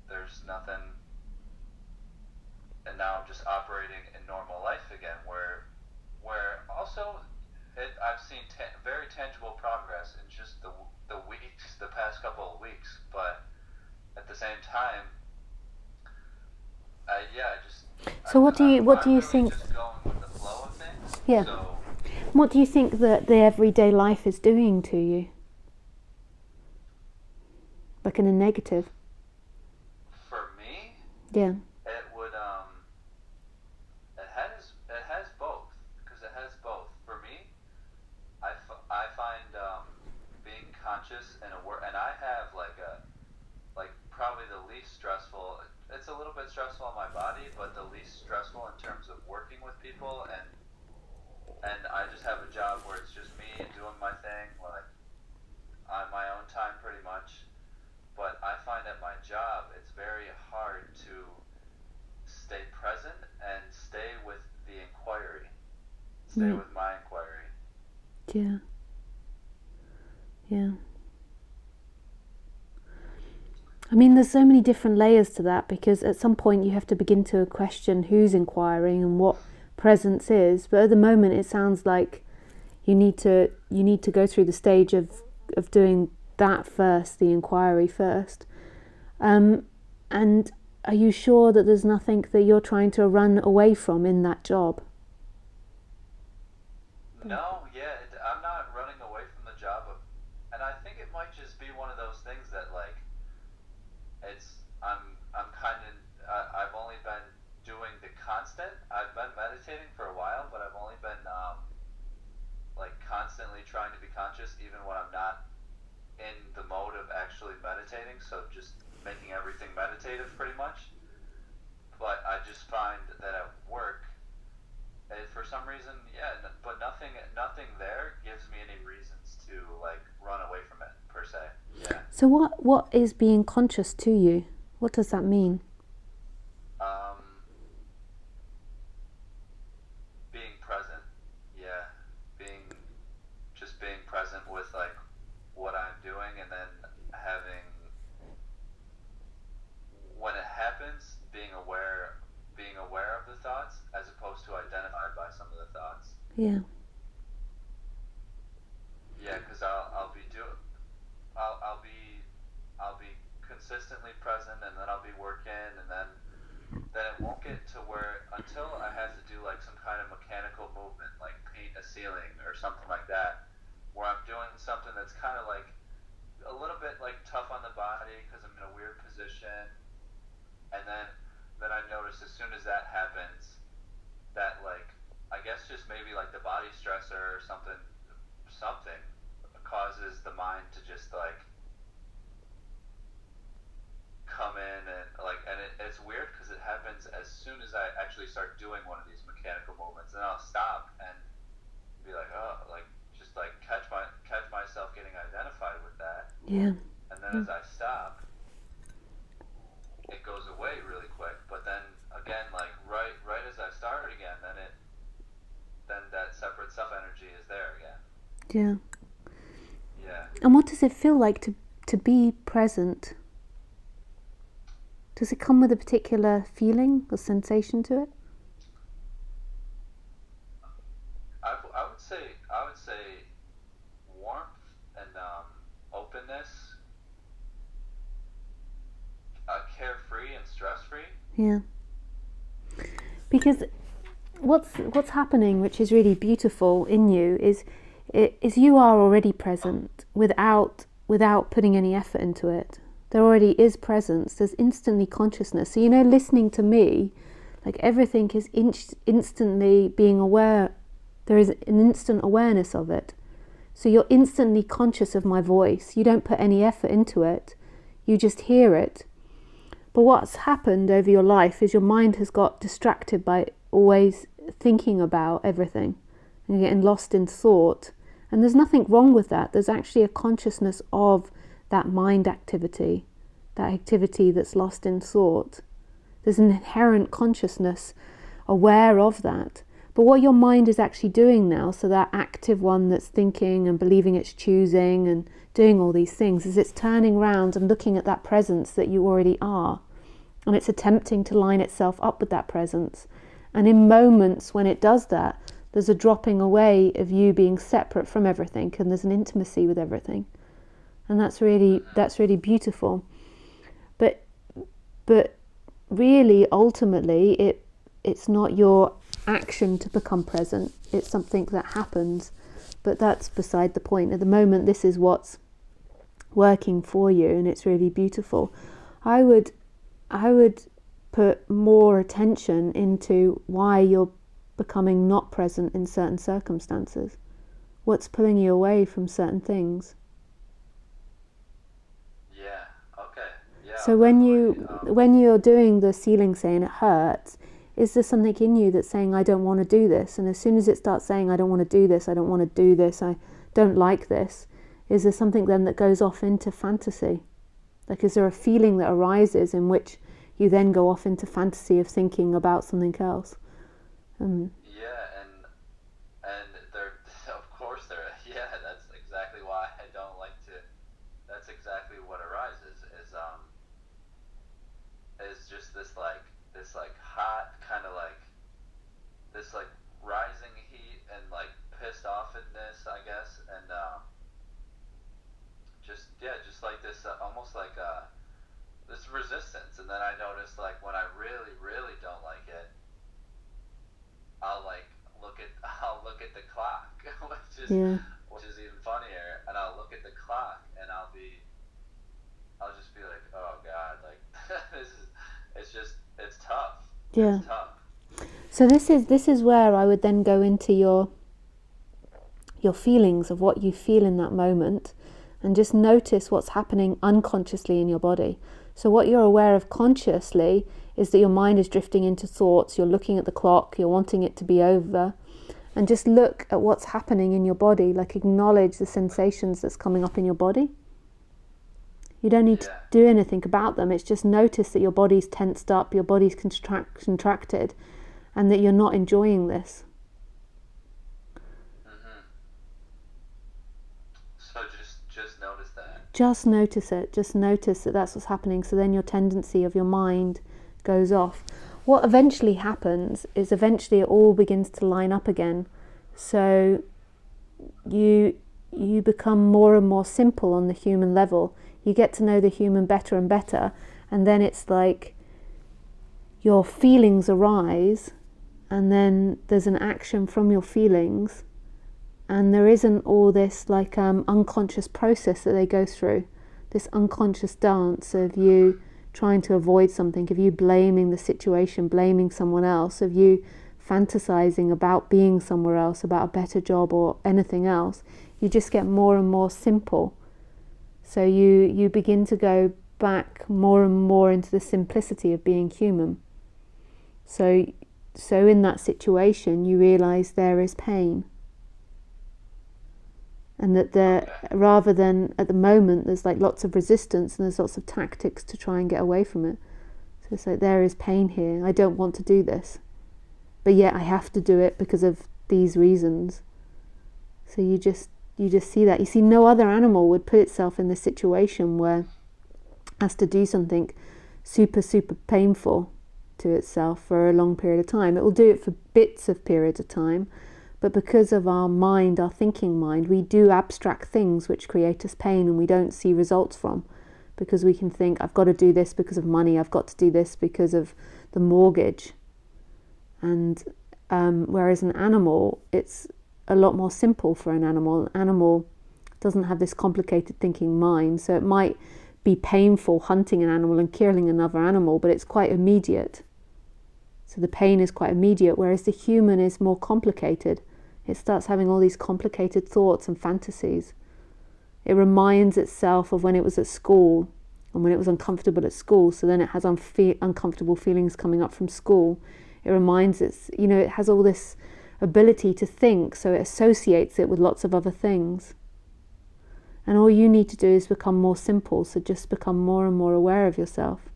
There's nothing, and now I'm just operating in normal life again. Where also I've seen very tangible progress in just the past couple of weeks. But at the same time, So what do you really think? Just going with the flow of things. Yeah. So, What do you think that the everyday life is doing to you? Like in a negative? for me, Yeah. it would it has both, because it has both. For me, I find being conscious and aware, and I have like probably the least stressful. It's a little bit stressful on my body, but the it's just me and doing my thing, like on my own time pretty much. But I find at my job it's very hard to stay present and stay with the inquiry, stay Yeah. with my inquiry. Yeah. Yeah. I mean, there's so many different layers to that, because at some point you have to begin to question who's inquiring and what presence is. But at the moment, it sounds like you need to go through the stage of doing that first, the inquiry first. And are you sure that there's nothing that you're trying to run away from in that job? No, yeah, I'm not running away from the job of, and I think it might just be one of those things that like I'm kind of I've only been doing the constant. I've been meditating for a while, but I've only been like constantly trying to be conscious, even when I'm not in the mode of actually meditating. So just making everything meditative, pretty much. But I just find that at work, for some reason, yeah, but nothing there gives me any reasons to like run away from it per se. Yeah. So what is being conscious to you? What does that mean? Being present. Yeah. Being present with like what I'm doing, and then having, when it happens, being aware of the thoughts as opposed to identified by some of the thoughts. Yeah. Yeah, because I'll be consistently present, and then I'll be working, and then it won't get to where, until I have to do like some kind of mechanical movement, like paint a ceiling or something like that, where I'm doing something that's kind of like a little bit like tough on the body because I'm in a weird position, and then I notice as soon as that happens, that like, I guess just maybe like the body stressor or something causes the mind to just like come in, and like, and it's weird because it happens as soon as I actually start doing one of these mechanical movements, and I'll stop and be like, oh, like just like catch myself getting identified with that. Yeah. And then as I stop, it goes away really quick. But then again, like right as I start again, then that separate self energy is there again. Yeah. Yeah. And what does it feel like to be present? Does it come with a particular feeling or sensation to it? I would say warmth and openness, carefree and stress free. Yeah. Because what's happening, which is really beautiful in you, is you are already present without putting any effort into it. There already is presence. There's instantly consciousness. So listening to me, like everything is instantly being aware. There is an instant awareness of it. So you're instantly conscious of my voice. You don't put any effort into it. You just hear it. But what's happened over your life is your mind has got distracted by always thinking about everything and getting lost in thought. And there's nothing wrong with that. There's actually a consciousness of that mind activity, that activity that's lost in thought. There's an inherent consciousness aware of that. But what your mind is actually doing now, so that active one that's thinking and believing it's choosing and doing all these things, is it's turning around and looking at that presence that you already are. And it's attempting to line itself up with that presence. And in moments when it does that, there's a dropping away of you being separate from everything, and there's an intimacy with everything. And that's really beautiful. But really, ultimately, it's not your action to become present. It's something that happens. But that's beside the point. At the moment, this is what's working for you, and it's really beautiful. I would put more attention into why you're becoming not present in certain circumstances. What's pulling you away from certain things? Yeah. Okay. Yeah. So when you're doing the ceiling saying it hurts, is there something in you that's saying, I don't want to do this? And as soon as it starts saying, I don't want to do this, I don't want to do this, I don't like this, is there something then that goes off into fantasy? Like, is there a feeling that arises in which you then go off into fantasy of thinking about something else? Yeah, and there, of course there. Yeah, that's exactly why I don't like to. That's exactly what arises is just this like hot kind of like this like rising heat and like pissed offness, I guess, and just yeah, just like this almost like this resistance. And then I notice like when I really really don't like it, I'll like I'll look at the clock, Yeah. which is even funnier, and I'll look at the clock and I'll just be like, oh god, like this is it's tough. Yeah. It's tough. So this is where I would then go into your feelings of what you feel in that moment, and just notice what's happening unconsciously in your body. So what you're aware of consciously is that your mind is drifting into thoughts, you're looking at the clock, you're wanting it to be over, and just look at what's happening in your body, like acknowledge the sensations that's coming up in your body. You don't need to do anything about them, it's just notice that your body's tensed up, your body's contracted, and that you're not enjoying this. So just notice that. Just notice it. Just notice that that's what's happening. So then your tendency of your mind goes off. What eventually happens is eventually it all begins to line up again. So you become more and more simple on the human level. You get to know the human better and better, and then it's like your feelings arise, and then there's an action from your feelings. And there isn't all this like unconscious process that they go through, this unconscious dance of you trying to avoid something, of you blaming the situation, blaming someone else, of you fantasizing about being somewhere else, about a better job or anything else. You just get more and more simple. So you begin to go back more and more into the simplicity of being human. So in that situation you realize there is pain. And that rather than at the moment there's like lots of resistance and there's lots of tactics to try and get away from it. So it's like, there is pain here, I don't want to do this, but yet I have to do it because of these reasons. So you just see that. You see, no other animal would put itself in this situation where it has to do something super painful to itself for a long period of time. It will do it for bits of periods of time. But because of our mind, our thinking mind, we do abstract things which create us pain and we don't see results from. Because we can think, I've got to do this because of money, I've got to do this because of the mortgage. And whereas an animal, it's a lot more simple for an animal. An animal doesn't have this complicated thinking mind, so it might be painful hunting an animal and killing another animal, but it's quite immediate. So the pain is quite immediate, whereas the human is more complicated. It starts having all these complicated thoughts and fantasies. It reminds itself of when it was at school and when it was uncomfortable at school, so then it has uncomfortable feelings coming up from school. It reminds it has all this ability to think, so it associates it with lots of other things. And all you need to do is become more simple, so just become more and more aware of yourself.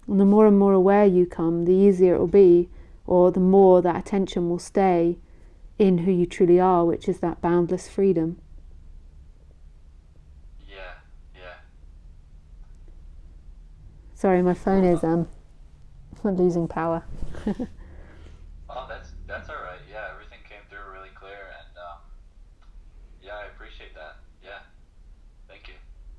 And the more and more aware you come, the easier it will be, or the more that attention will stay in who you truly are, which is that boundless freedom. Yeah. Sorry, my phone is I'm losing power. Oh, that's all right. Yeah, everything came through really clear, and yeah, I appreciate that. Yeah, thank you.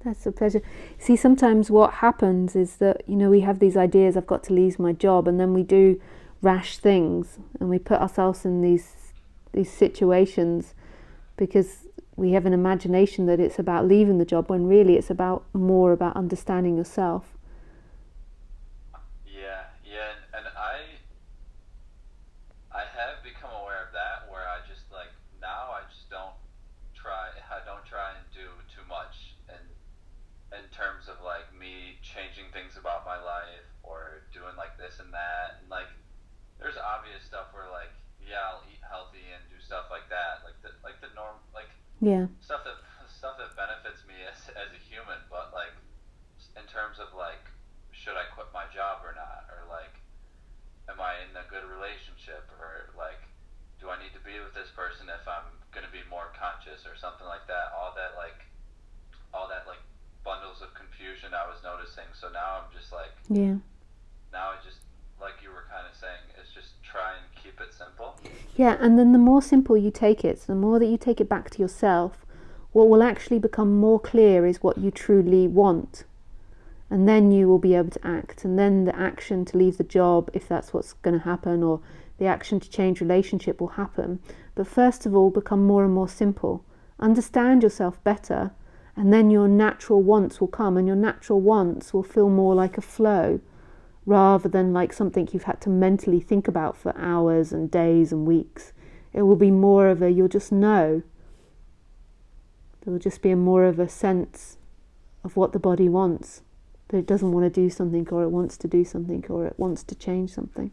That's a pleasure. See, sometimes what happens is that, we have these ideas, I've got to leave my job, and then we do rash things, and we put ourselves in these situations because we have an imagination that it's about leaving the job, when really it's more about understanding yourself. Yeah, and I have become aware of that, where I just like now I just don't try and do too much in terms of like me changing things about my life or doing like this and that, and like Yeah. stuff that benefits me as a human, but like in terms of like should I quit my job or not, or like am I in a good relationship, or like do I need to be with this person if I'm going to be more conscious or something like that. All that like bundles of confusion I was noticing. So now I'm just like, Yeah. now I just, like you were kind of saying, is just try and keep it simple. Yeah, and then the more simple you take it, so the more that you take it back to yourself, what will actually become more clear is what you truly want. And then you will be able to act. And then the action to leave the job, if that's what's going to happen, or the action to change relationship will happen. But first of all, become more and more simple. Understand yourself better, and then your natural wants will come, and your natural wants will feel more like a flow rather than like something you've had to mentally think about for hours and days and weeks. It will be more of a, you'll just know. There will just be more of a sense of what the body wants. That it doesn't want to do something, or it wants to do something, or it wants to change something.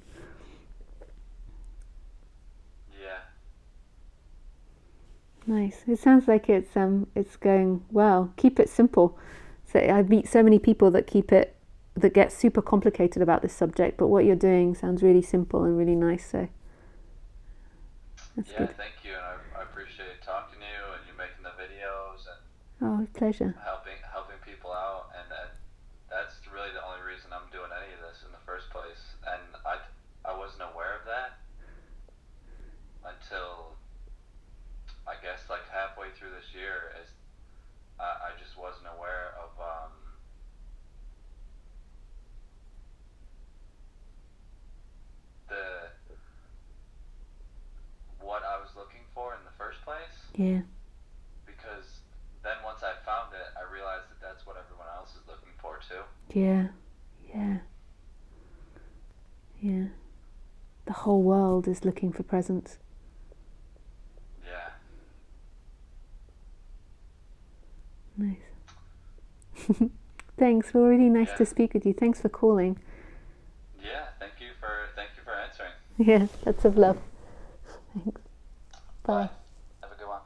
Yeah. Nice. It sounds like it's going well. Keep it simple. So I meet so many people that get super complicated about this subject, but what you're doing sounds really simple and really nice. So that's Yeah, good. thank you. And I appreciate talking to you and you making the videos and Oh, pleasure. helping people out. And that's really the only reason I'm doing any of this in the first place. And I wasn't aware of that until I guess like halfway through this year. As I just wasn't aware of the what I was looking for in the first place. Yeah. Because then once I found it, I realized that that's what everyone else is looking for too. Yeah. Yeah. Yeah. The whole world is looking for presence. Yeah. Nice. Thanks. Well, really nice Yeah. to speak with you. Thanks for calling. Yeah. Thank you for answering. Yeah, lots of love. Thanks. Bye. Bye. Have a good one.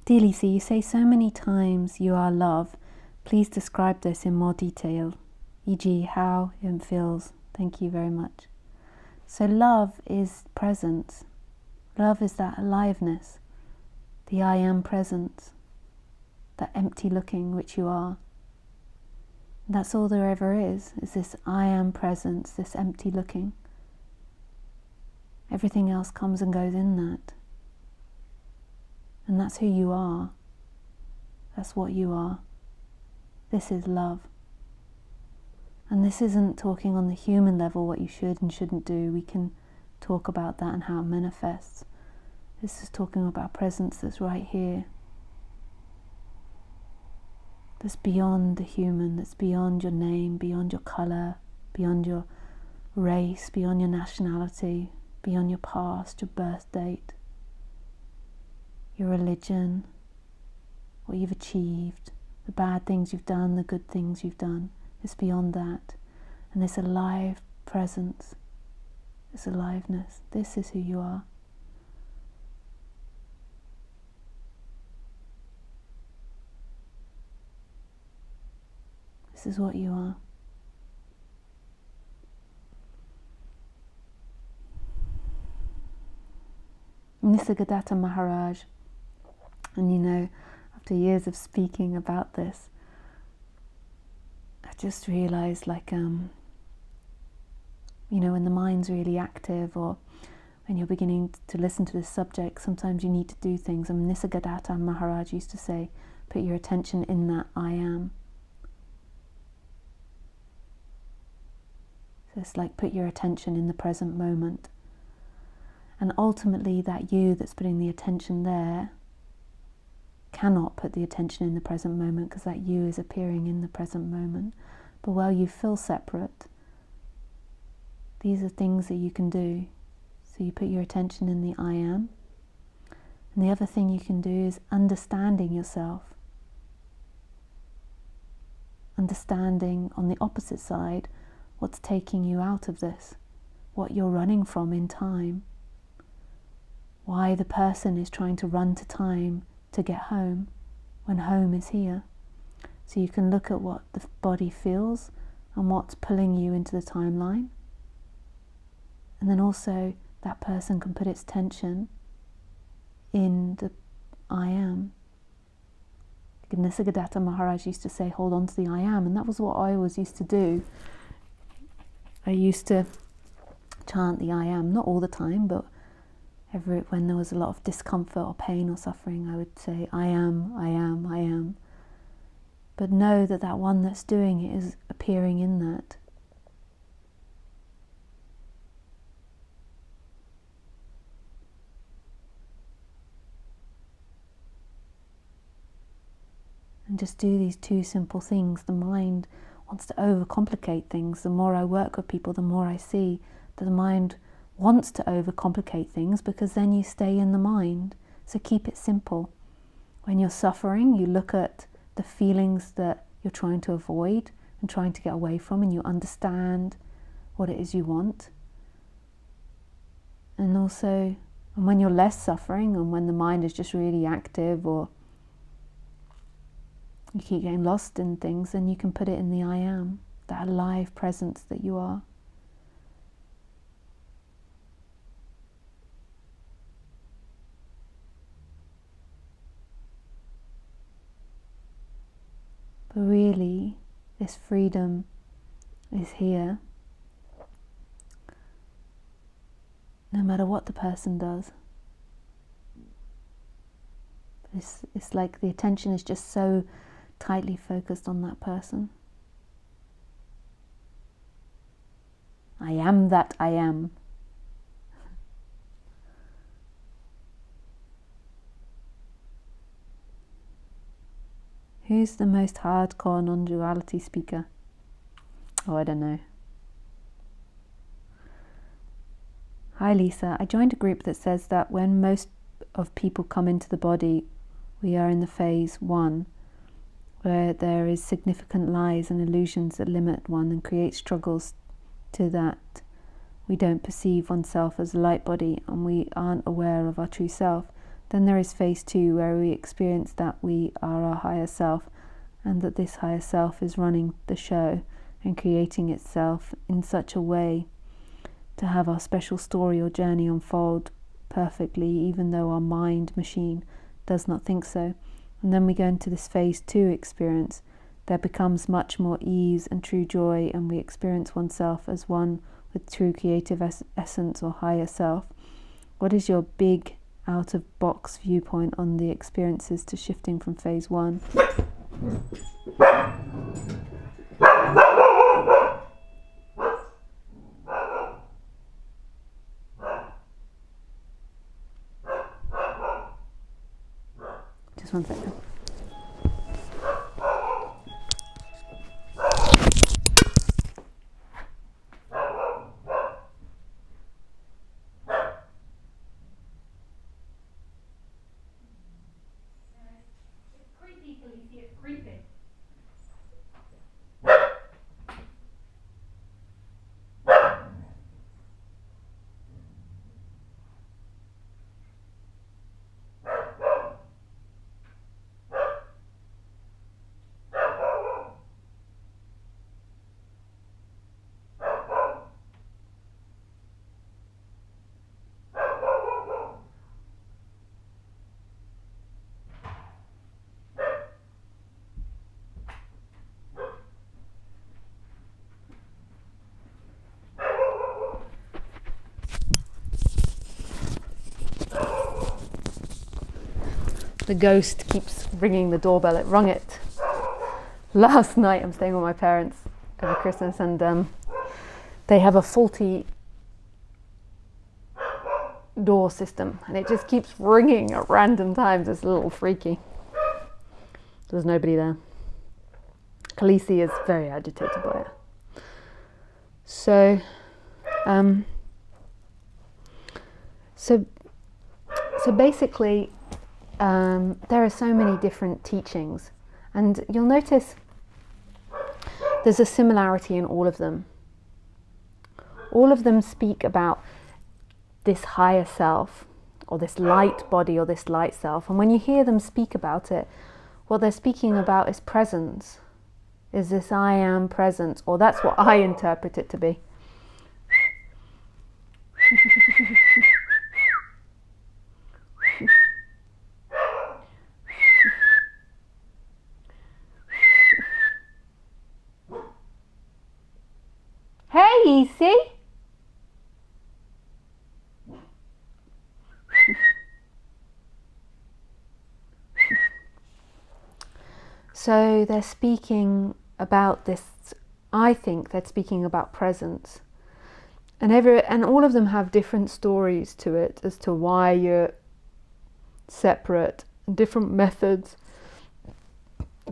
Dear Lisa, you say so many times you are love, Please describe this in more detail, e.g. how it feels. Thank you very much. So love is presence. Love is that aliveness, the I am presence, that empty looking which you are. And that's all there ever is this I am presence, this empty looking. Everything else comes and goes in that. And that's who you are. That's what you are. This is love. And this isn't talking on the human level what you should and shouldn't do. We can talk about that and how it manifests. This is talking about presence that's right here. That's beyond the human, that's beyond your name, beyond your colour, beyond your race, beyond your nationality, beyond your past, your birth date, your religion, what you've achieved, the bad things you've done, the good things you've done. It's beyond that. And this alive presence, this aliveness, this is who you are. This is what you are. Nisargadatta Maharaj, and after years of speaking about this, I just realized when the mind's really active or when you're beginning to listen to this subject, sometimes you need to do things. Nisargadatta Maharaj used to say, put your attention in that I am. So it's like put your attention in the present moment. And ultimately that you that's putting the attention there cannot put the attention in the present moment because that you is appearing in the present moment. But while you feel separate, these are things that you can do. So you put your attention in the I am. And the other thing you can do is understanding yourself. Understanding on the opposite side what's taking you out of this, what you're running from in time, why the person is trying to run to time to get home when home is here. So you can look at what the body feels and what's pulling you into the timeline. And then also that person can put its attention in the I am. Nisargadatta Maharaj used to say, hold on to the I am, and that was what I always used to do. I used to chant the I am, not all the time, but when there was a lot of discomfort or pain or suffering, I would say, I am, I am, I am. But know that that one that's doing it is appearing in that. And just do these two simple things. The mind wants to overcomplicate things. The more I work with people, the more I see that the mind wants to overcomplicate things because then you stay in the mind. So keep it simple. When you're suffering, you look at the feelings that you're trying to avoid and trying to get away from, and you understand what it is you want. And also, when you're less suffering and when the mind is just really active or you keep getting lost in things, then you can put it in the I am, that alive presence that you are. But really, this freedom is here, no matter what the person does. It's like the attention is just so tightly focused on that person. I am that I am. Who's the most hardcore non-duality speaker? Oh, I don't know. Hi Lisa, I joined a group that says that when most of people come into the body, we are in the phase 1, where there is significant lies and illusions that limit one and create struggles to that. We don't perceive oneself as a light body and we aren't aware of our true self. Then there is phase 2, where we experience that we are our higher self and that this higher self is running the show and creating itself in such a way to have our special story or journey unfold perfectly, even though our mind machine does not think so. And then we go into this phase 2 experience. There becomes much more ease and true joy, and we experience oneself as one with true creative essence or higher self. What is your big out-of-box viewpoint on the experiences to shifting from phase 1? Just one second. The ghost keeps ringing the doorbell. It rung it last night. I'm staying with my parents over Christmas, and they have a faulty door system, and it just keeps ringing at random times. It's a little freaky. There's nobody there. Khaleesi is very agitated by it. So basically, there are so many different teachings, and you'll notice there's a similarity in all of them. All of them speak about this higher self, or this light body, or this light self. And when you hear them speak about it, what they're speaking about is presence, is this I am presence, or that's what I interpret it to be. Hey, Easy. So they're speaking about this, I think they're speaking about presence. And all of them have different stories to it as to why you're separate, different methods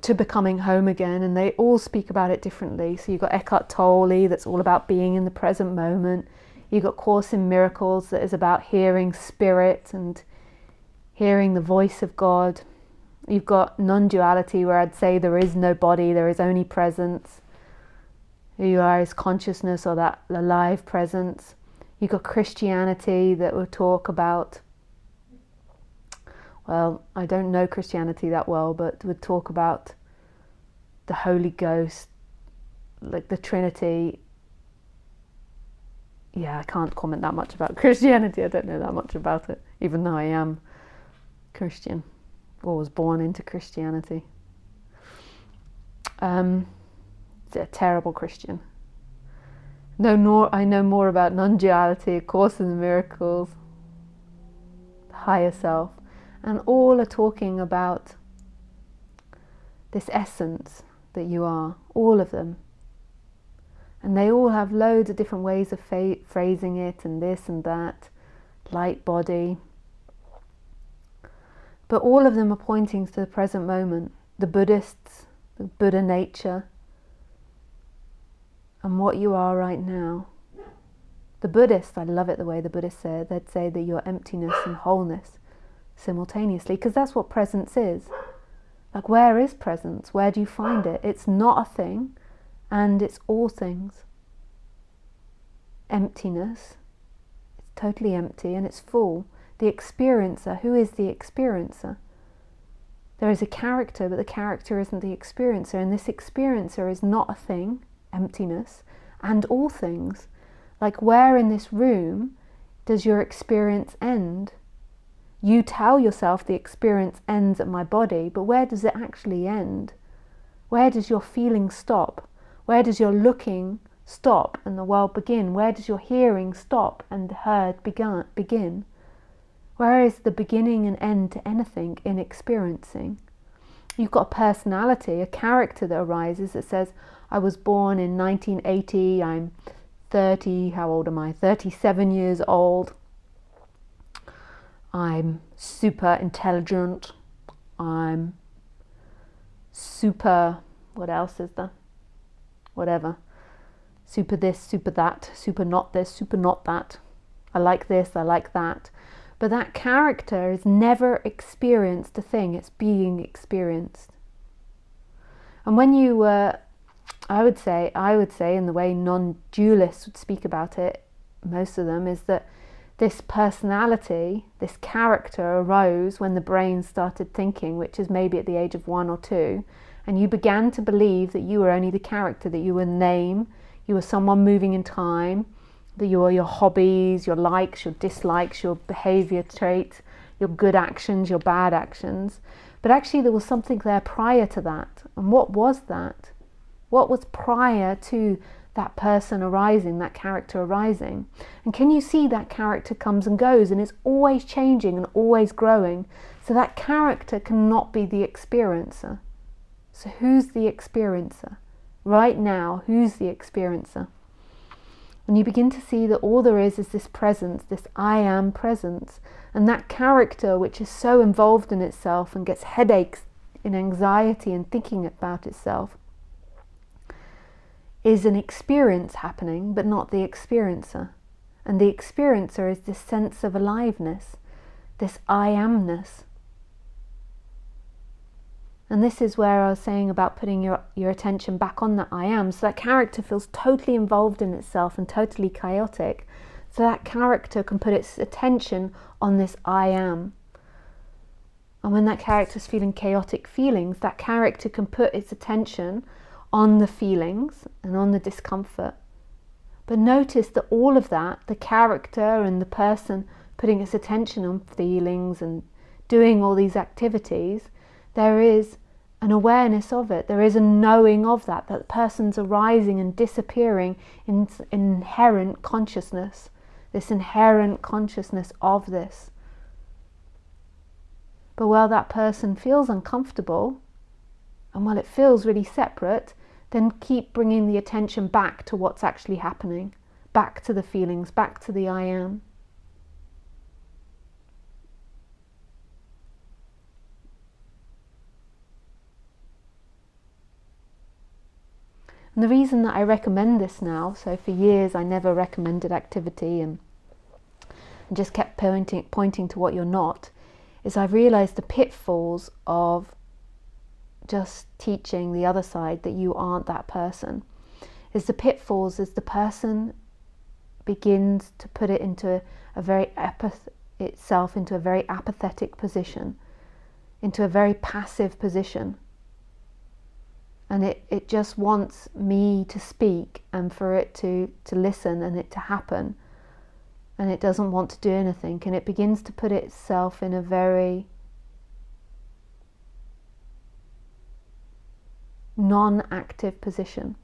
to becoming home again, and they all speak about it differently. So you've got Eckhart Tolle, that's all about being in the present moment. You've got Course in Miracles, that is about hearing spirit and hearing the voice of God. You've got Non-Duality, where I'd say there is no body, there is only presence. Who you are is consciousness, or that alive presence. You've got Christianity, that will talk about, well, I don't know Christianity that well, but would talk about the Holy Ghost, like the Trinity. Yeah, I can't comment that much about Christianity. I don't know that much about it, even though I am Christian, or was born into Christianity. A terrible Christian. I know more about Non-Duality, Course in Miracles, the higher self, and all are talking about this essence that you are, all of them. And they all have loads of different ways of phrasing it, and this and that, light body. But all of them are pointing to the present moment. The Buddhists, the Buddha nature, and what you are right now. The Buddhists, I love it the way the Buddhists say it, they'd say that you're emptiness and wholeness simultaneously, because that's what presence is. Like, where is presence? Where do you find it? It's not a thing, and it's all things. Emptiness, it's totally empty and it's full. The experiencer, who is the experiencer? There is a character, but the character isn't the experiencer, and this experiencer is not a thing, emptiness, and all things. Like, where in this room does your experience end? You tell yourself the experience ends at my body, but where does it actually end? Where does your feeling stop? Where does your looking stop and the world begin? Where does your hearing stop and the heard begin? Where is the beginning and end to anything in experiencing? You've got a personality, a character that arises that says, I was born in 1980, I'm 30, how old am I? 37 years old. I'm super intelligent. I'm super, what else is there? Whatever. Super this, super that, super not this, super not that. I like this, I like that. But that character is never experienced a thing, it's being experienced. And when you, I would say in the way non-dualists would speak about it, most of them, is that this personality, this character arose when the brain started thinking, which is maybe at the age of 1 or 2, and you began to believe that you were only the character, that you were name, you were someone moving in time, that you were your hobbies, your likes, your dislikes, your behavior traits, your good actions, your bad actions. But actually there was something there prior to that. And what was that? What was prior to that person arising, that character arising? And can you see that character comes and goes and is always changing and always growing? So that character cannot be the experiencer. So who's the experiencer? Right now, who's the experiencer? And you begin to see that all there is this presence, this I am presence. And that character, which is so involved in itself and gets headaches in anxiety and thinking about itself, is an experience happening, but not the experiencer. And the experiencer is this sense of aliveness, this I amness. And this is where I was saying about putting your attention back on that I am. So that character feels totally involved in itself and totally chaotic. So that character can put its attention on this I am. And when that character's feeling chaotic feelings, that character can put its attention on the feelings and on the discomfort. But notice that all of that, the character and the person putting its attention on feelings and doing all these activities, there is an awareness of it. There is a knowing of that the person's arising and disappearing in inherent consciousness, this inherent consciousness of this. But while that person feels uncomfortable, and while it feels really separate, then keep bringing the attention back to what's actually happening, back to the feelings, back to the I am. And the reason that I recommend this now, so for years I never recommended activity and just kept pointing to what you're not, is I've realized the pitfalls of just teaching the other side that you aren't that person. Is the pitfalls as the person begins to put it into a very itself into a very apathetic position, into a very passive position. And it just wants me to speak and for it to listen and it to happen. And it doesn't want to do anything. And it begins to put itself in a very non-active position.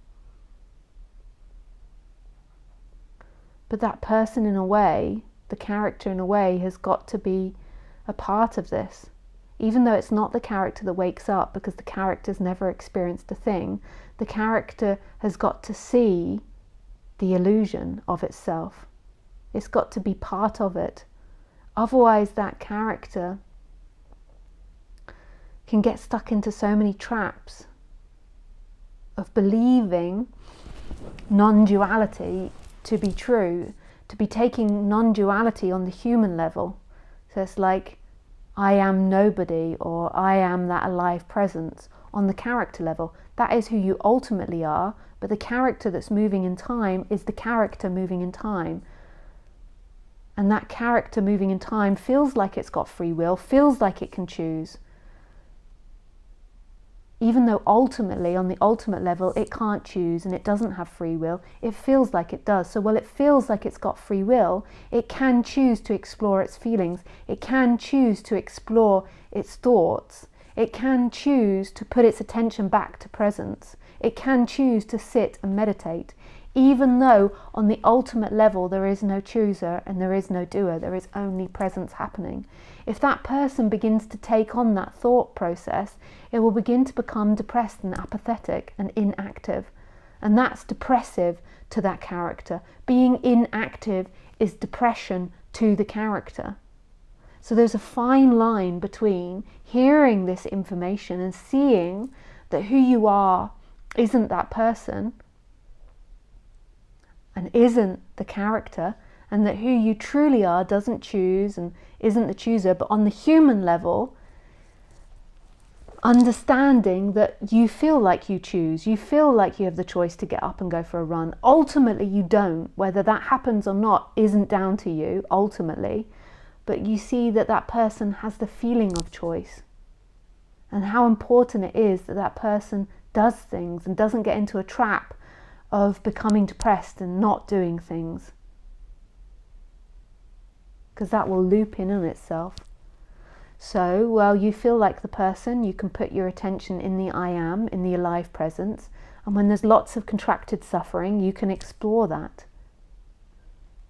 But that person in a way, the character in a way, has got to be a part of this. Even though it's not the character that wakes up, because the character's never experienced a thing, the character has got to see the illusion of itself. It's got to be part of it. Otherwise that character can get stuck into so many traps of believing non-duality to be true, to be taking non-duality on the human level. So it's like, I am nobody, or I am that alive presence on the character level. That is who you ultimately are, but the character that's moving in time is the character moving in time. And that character moving in time feels like it's got free will, feels like it can choose. even though ultimately, on the ultimate level, it can't choose and it doesn't have free will, it feels like it does. So while it feels like it's got free will, it can choose to explore its feelings, it can choose to explore its thoughts, it can choose to put its attention back to presence, it can choose to sit and meditate, even though on the ultimate level there is no chooser and there is no doer, there is only presence happening. If that person begins to take on that thought process, it will begin to become depressed and apathetic and inactive. And that's depressive to that character. Being inactive is depression to the character. So there's a fine line between hearing this information and seeing that who you are isn't that person and isn't the character, and that who you truly are doesn't choose and isn't the chooser, but on the human level, understanding that you feel like you choose, you feel like you have the choice to get up and go for a run. Ultimately you don't. Whether that happens or not isn't down to you ultimately, but you see that that person has the feeling of choice and how important it is that that person does things and doesn't get into a trap of becoming depressed and not doing things, because that will loop in on itself. So, well, you feel like the person, you can put your attention in the I am, in the alive presence, and when there's lots of contracted suffering, you can explore that.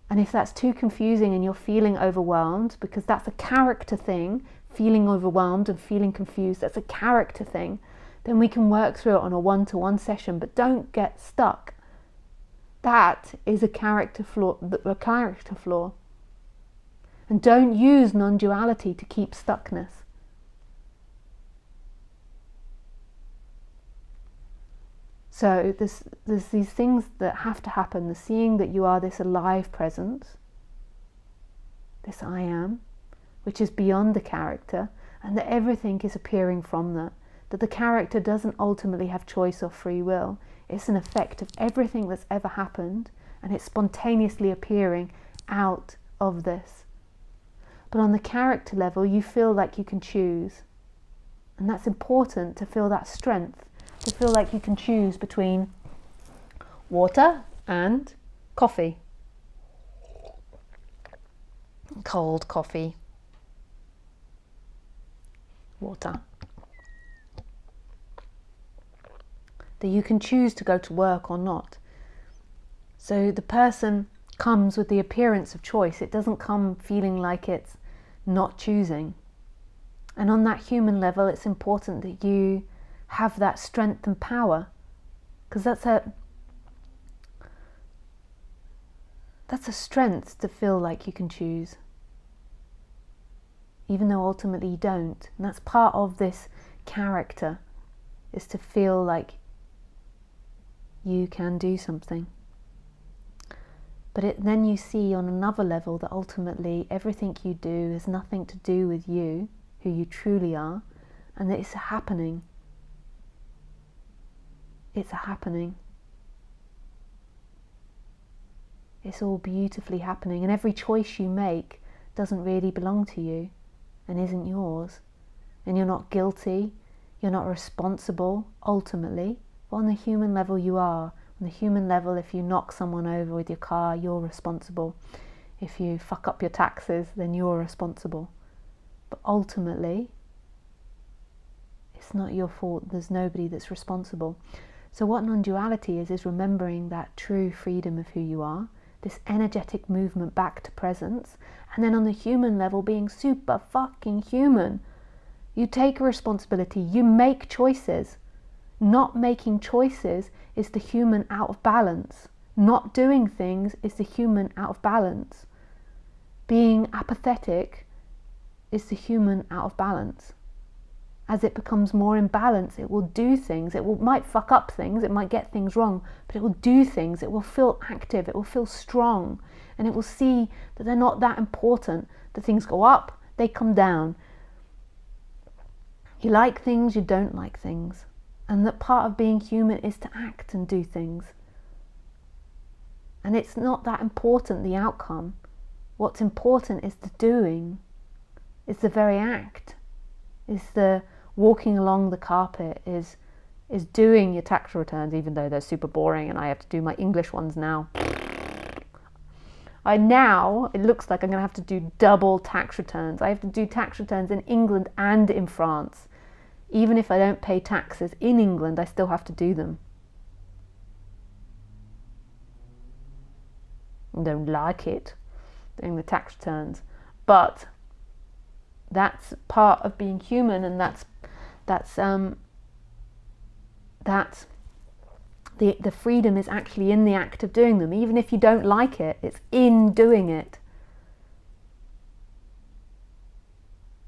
And if that's too confusing and you're feeling overwhelmed, because that's a character thing, feeling overwhelmed and feeling confused, that's a character thing, then we can work through it on a one-to-one session, but don't get stuck. That is a character flaw. And don't use non-duality to keep stuckness. So there's these things that have to happen. The seeing that you are this alive presence, this I am, which is beyond the character, and that everything is appearing from that. That the character doesn't ultimately have choice or free will. It's an effect of everything that's ever happened, and it's spontaneously appearing out of this. But on the character level, you feel like you can choose. And that's important, to feel that strength, to feel like you can choose between water and coffee. Cold coffee. Water. That you can choose to go to work or not. So the person comes with the appearance of choice. It doesn't come feeling like it's not choosing. And on that human level, it's important that you have that strength and power, because that's a strength to feel like you can choose, even though ultimately you don't. And that's part of this character, is to feel like you can do something. But then you see on another level that ultimately everything you do has nothing to do with you, who you truly are, and that it's happening. It's a happening. It's all beautifully happening, and every choice you make doesn't really belong to you and isn't yours. And you're not guilty, you're not responsible ultimately. But on the human level you are. On the human level, if you knock someone over with your car, you're responsible. If you fuck up your taxes, then you're responsible. But ultimately, it's not your fault. There's nobody that's responsible. So what non-duality is remembering that true freedom of who you are, this energetic movement back to presence, and then on the human level being super fucking human. You take responsibility, you make choices. Not making choices is the human out of balance. Not doing things is the human out of balance. Being apathetic is the human out of balance. As it becomes more in balance, it will do things. Might fuck up things, it might get things wrong, but it will do things. It will feel active, it will feel strong, and it will see that they're not that important. The things go up, they come down. You like things, you don't like things. And that part of being human is to act and do things. And it's not that important, the outcome. What's important is the doing, is the very act, is the walking along the carpet is doing your tax returns, even though they're super boring and I have to do my English ones now. It looks like I'm going to have to do double tax returns. I have to do tax returns in England and in France. Even if I don't pay taxes in England, I still have to do them. I don't like it, doing the tax returns. But that's part of being human, and that's the freedom is actually in the act of doing them. Even if you don't like it, it's in doing it.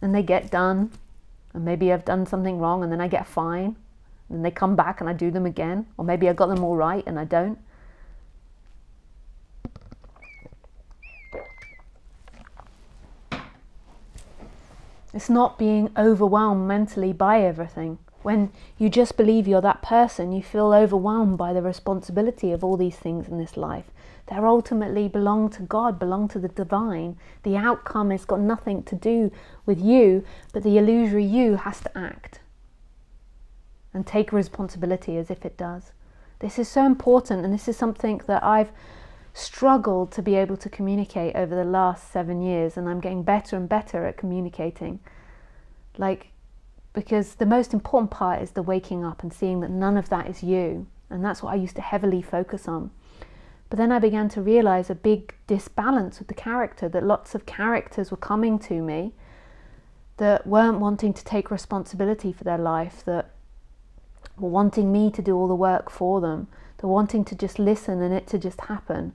And they get done, and maybe I've done something wrong and then I get a fine, and then they come back and I do them again, or maybe I got them all right and I don't. It's not being overwhelmed mentally by everything. When you just believe you're that person, you feel overwhelmed by the responsibility of all these things in this life. They ultimately belong to God, belong to the divine. The outcome has got nothing to do with you, but the illusory you has to act and take responsibility as if it does. This is so important, and this is something that I've struggled to be able to communicate over the last 7 years, and I'm getting better and better at communicating. Because the most important part is the waking up and seeing that none of that is you. And that's what I used to heavily focus on. But then I began to realize a big disbalance with the character, that lots of characters were coming to me that weren't wanting to take responsibility for their life, that were wanting me to do all the work for them. They're wanting to just listen and it to just happen.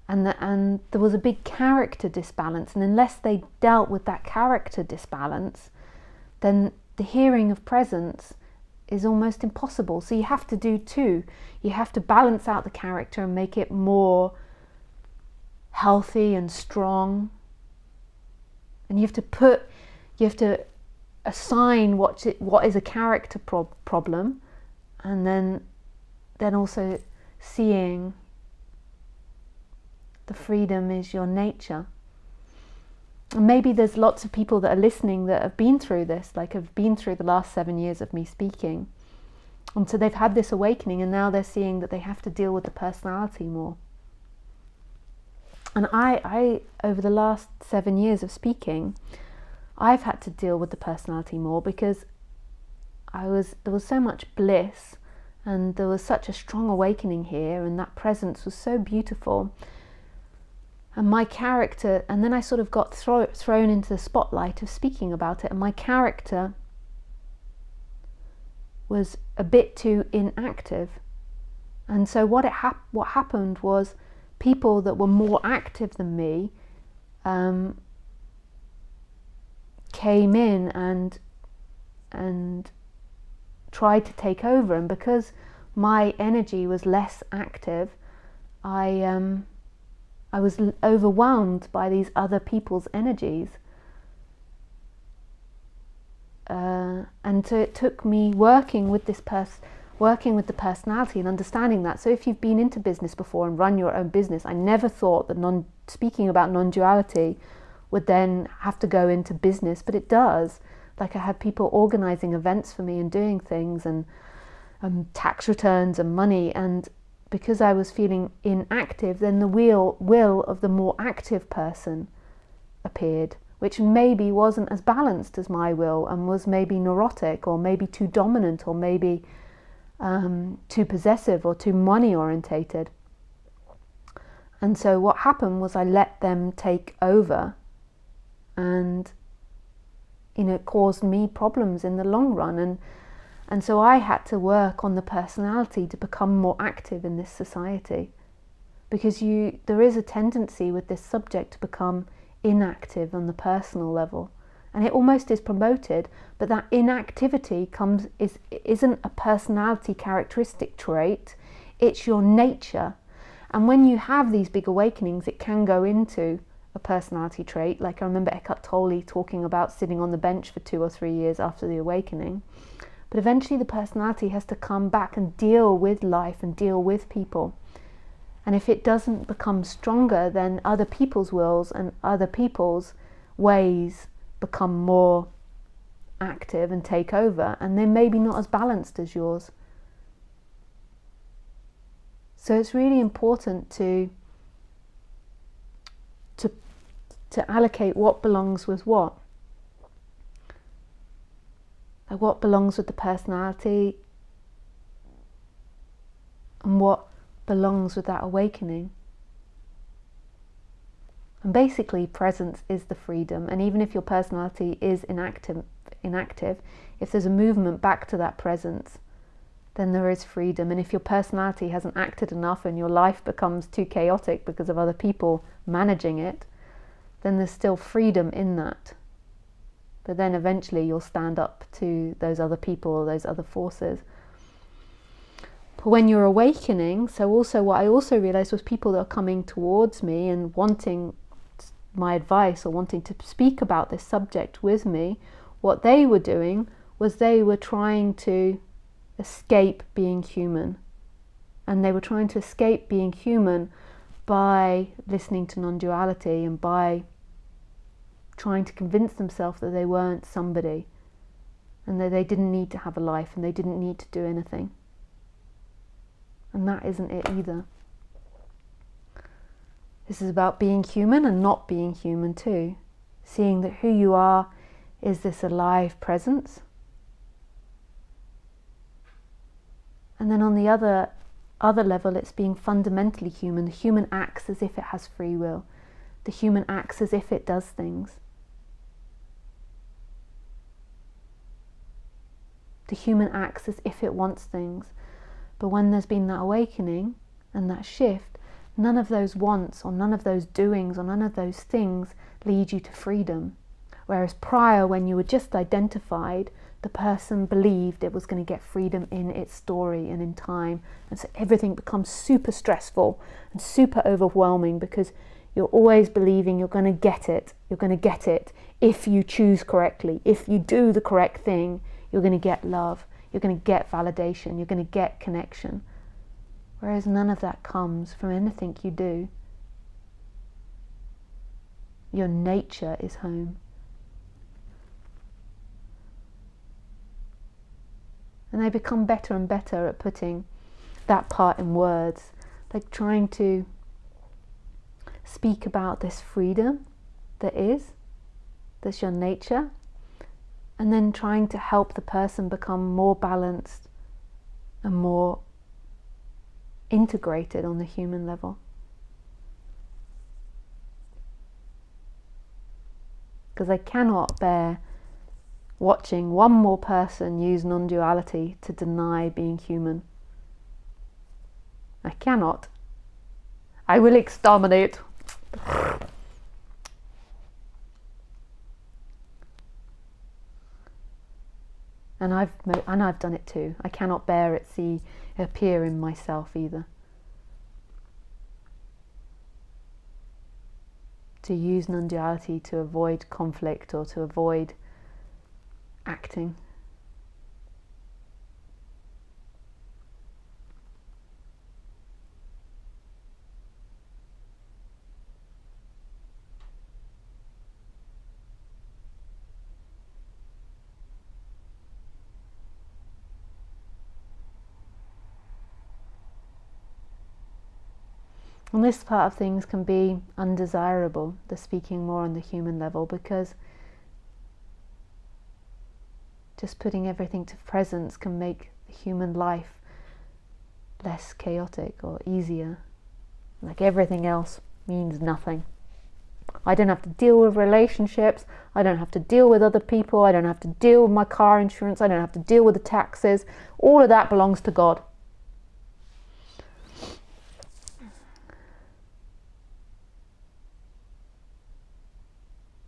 And there was a big character disbalance. And unless they dealt with that character disbalance, then the hearing of presence is almost impossible. So you have to do two. You have to balance out the character and make it more healthy and strong. And you have to assign what is a character problem, and then also seeing the freedom is your nature. And maybe there's lots of people that are listening that have been through this, have been through the last 7 years of me speaking. And so they've had this awakening, and now they're seeing that they have to deal with the personality more. And I over the last 7 years of speaking, I've had to deal with the personality more, because there was so much bliss, and there was such a strong awakening here, and that presence was so beautiful. And my character, and then I sort of got thrown into the spotlight of speaking about it, and my character was a bit too inactive. And so what happened was, people that were more active than me came in and tried to take over. And because my energy was less active, I was overwhelmed by these other people's energies. And so it took me working with the personality and understanding that. So if you've been into business before and run your own business, I never thought that speaking about non-duality would then have to go into business, but it does. I had people organizing events for me and doing things, and tax returns and money, and because I was feeling inactive, then the will of the more active person appeared, which maybe wasn't as balanced as my will, and was maybe neurotic, or maybe too dominant, or maybe too possessive, or too money orientated. And so what happened was, I let them take over, and it caused me problems in the long run. And so I had to work on the personality to become more active in this society, because there is a tendency with this subject to become inactive on the personal level, and it almost is promoted, but that inactivity isn't a personality characteristic trait, it's your nature. And when you have these big awakenings, it can go into a personality trait. I remember Eckhart Tolle talking about sitting on the bench for 2 or 3 years after the awakening. But eventually the personality has to come back and deal with life and deal with people. And if it doesn't become stronger, then other people's wills and other people's ways become more active and take over, and they're maybe not as balanced as yours. So it's really important to allocate what belongs with what. Like what belongs with the personality and what belongs with that awakening. And basically presence is the freedom, and even if your personality is inactive, if there's a movement back to that presence, then there is freedom. And if your personality hasn't acted enough and your life becomes too chaotic because of other people managing it, then there's still freedom in that. But then eventually you'll stand up to those other people or those other forces. But when you're awakening, so also what I also realized was people that are coming towards me and wanting my advice or wanting to speak about this subject with me, what they were doing was they were trying to escape being human. And they were trying to escape being human by listening to non-duality and by trying to convince themselves that they weren't somebody and that they didn't need to have a life and they didn't need to do anything. And that isn't it either. This is about being human and not being human too. Seeing that who you are is this alive presence. And then on the other level, it's being fundamentally human. The human acts as if it has free will. The human acts as if it does things. The human acts as if it wants things. But when there's been that awakening and that shift, none of those wants or none of those doings or none of those things lead you to freedom. Whereas prior, when you were just identified, the person believed it was going to get freedom in its story and in time. And so everything becomes super stressful and super overwhelming because you're always believing you're going to get it. You're going to get it if you choose correctly. If you do the correct thing, you're going to get love. You're going to get validation. You're going to get connection. Whereas none of that comes from anything you do. Your nature is home. And they become better and better at putting that part in words, like trying to speak about this freedom that's your nature, and then trying to help the person become more balanced and more integrated on the human level. Because I cannot bear watching one more person use non-duality to deny being human. I cannot. I will exterminate. And I've done it too. I cannot bear it appear in myself either. To use non-duality to avoid conflict or to avoid acting. And this part of things can be undesirable, the speaking more on the human level, because just putting everything to presence can make the human life less chaotic or easier. Like everything else means nothing. I don't have to deal with relationships, I don't have to deal with other people, I don't have to deal with my car insurance, I don't have to deal with the taxes. All of that belongs to God.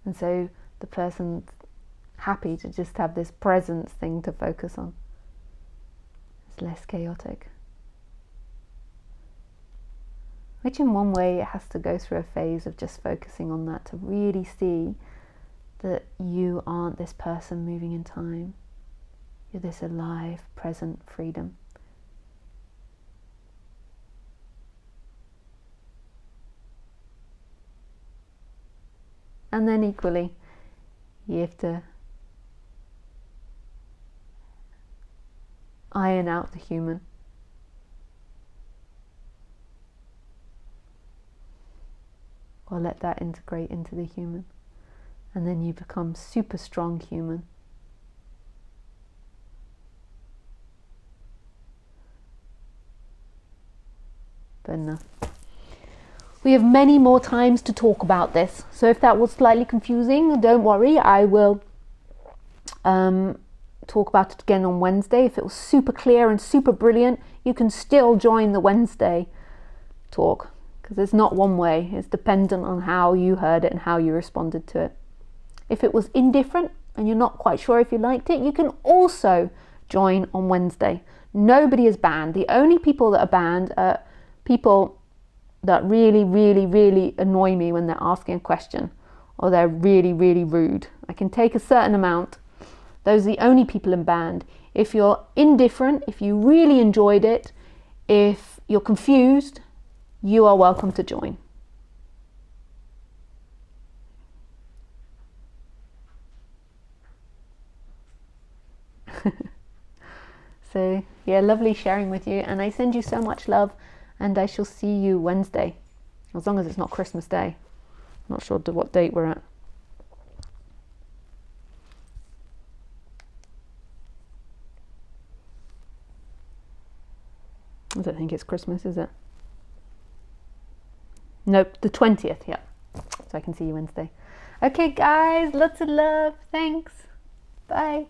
And so the person's happy to just have this presence thing to focus on. It's less chaotic. Which in one way it has to go through a phase of just focusing on that to really see that you aren't this person moving in time. You're this alive, present freedom. And then equally, you have to iron out the human. Or let that integrate into the human. And then you become super strong human. But no. We have many more times to talk about this. So if that was slightly confusing, don't worry. I will talk about it again on Wednesday. If it was super clear and super brilliant, you can still join the Wednesday talk, because it's not one way. It's dependent on how you heard it and how you responded to it. If it was indifferent and you're not quite sure if you liked it, you can also join on Wednesday. Nobody is banned. The only people that are banned are people that really, really, really annoy me when they're asking a question, or they're really, really rude. I can take a certain amount. Those are the only people banned. If you're indifferent, if you really enjoyed it, if you're confused, you are welcome to join. So yeah, lovely sharing with you, and I send you so much love, and I shall see you Wednesday, as long as it's not Christmas Day. Not sure what date we're at. I don't think it's Christmas, is it? Nope, the 20th, yeah. So I can see you Wednesday. Okay guys, lots of love, thanks, bye.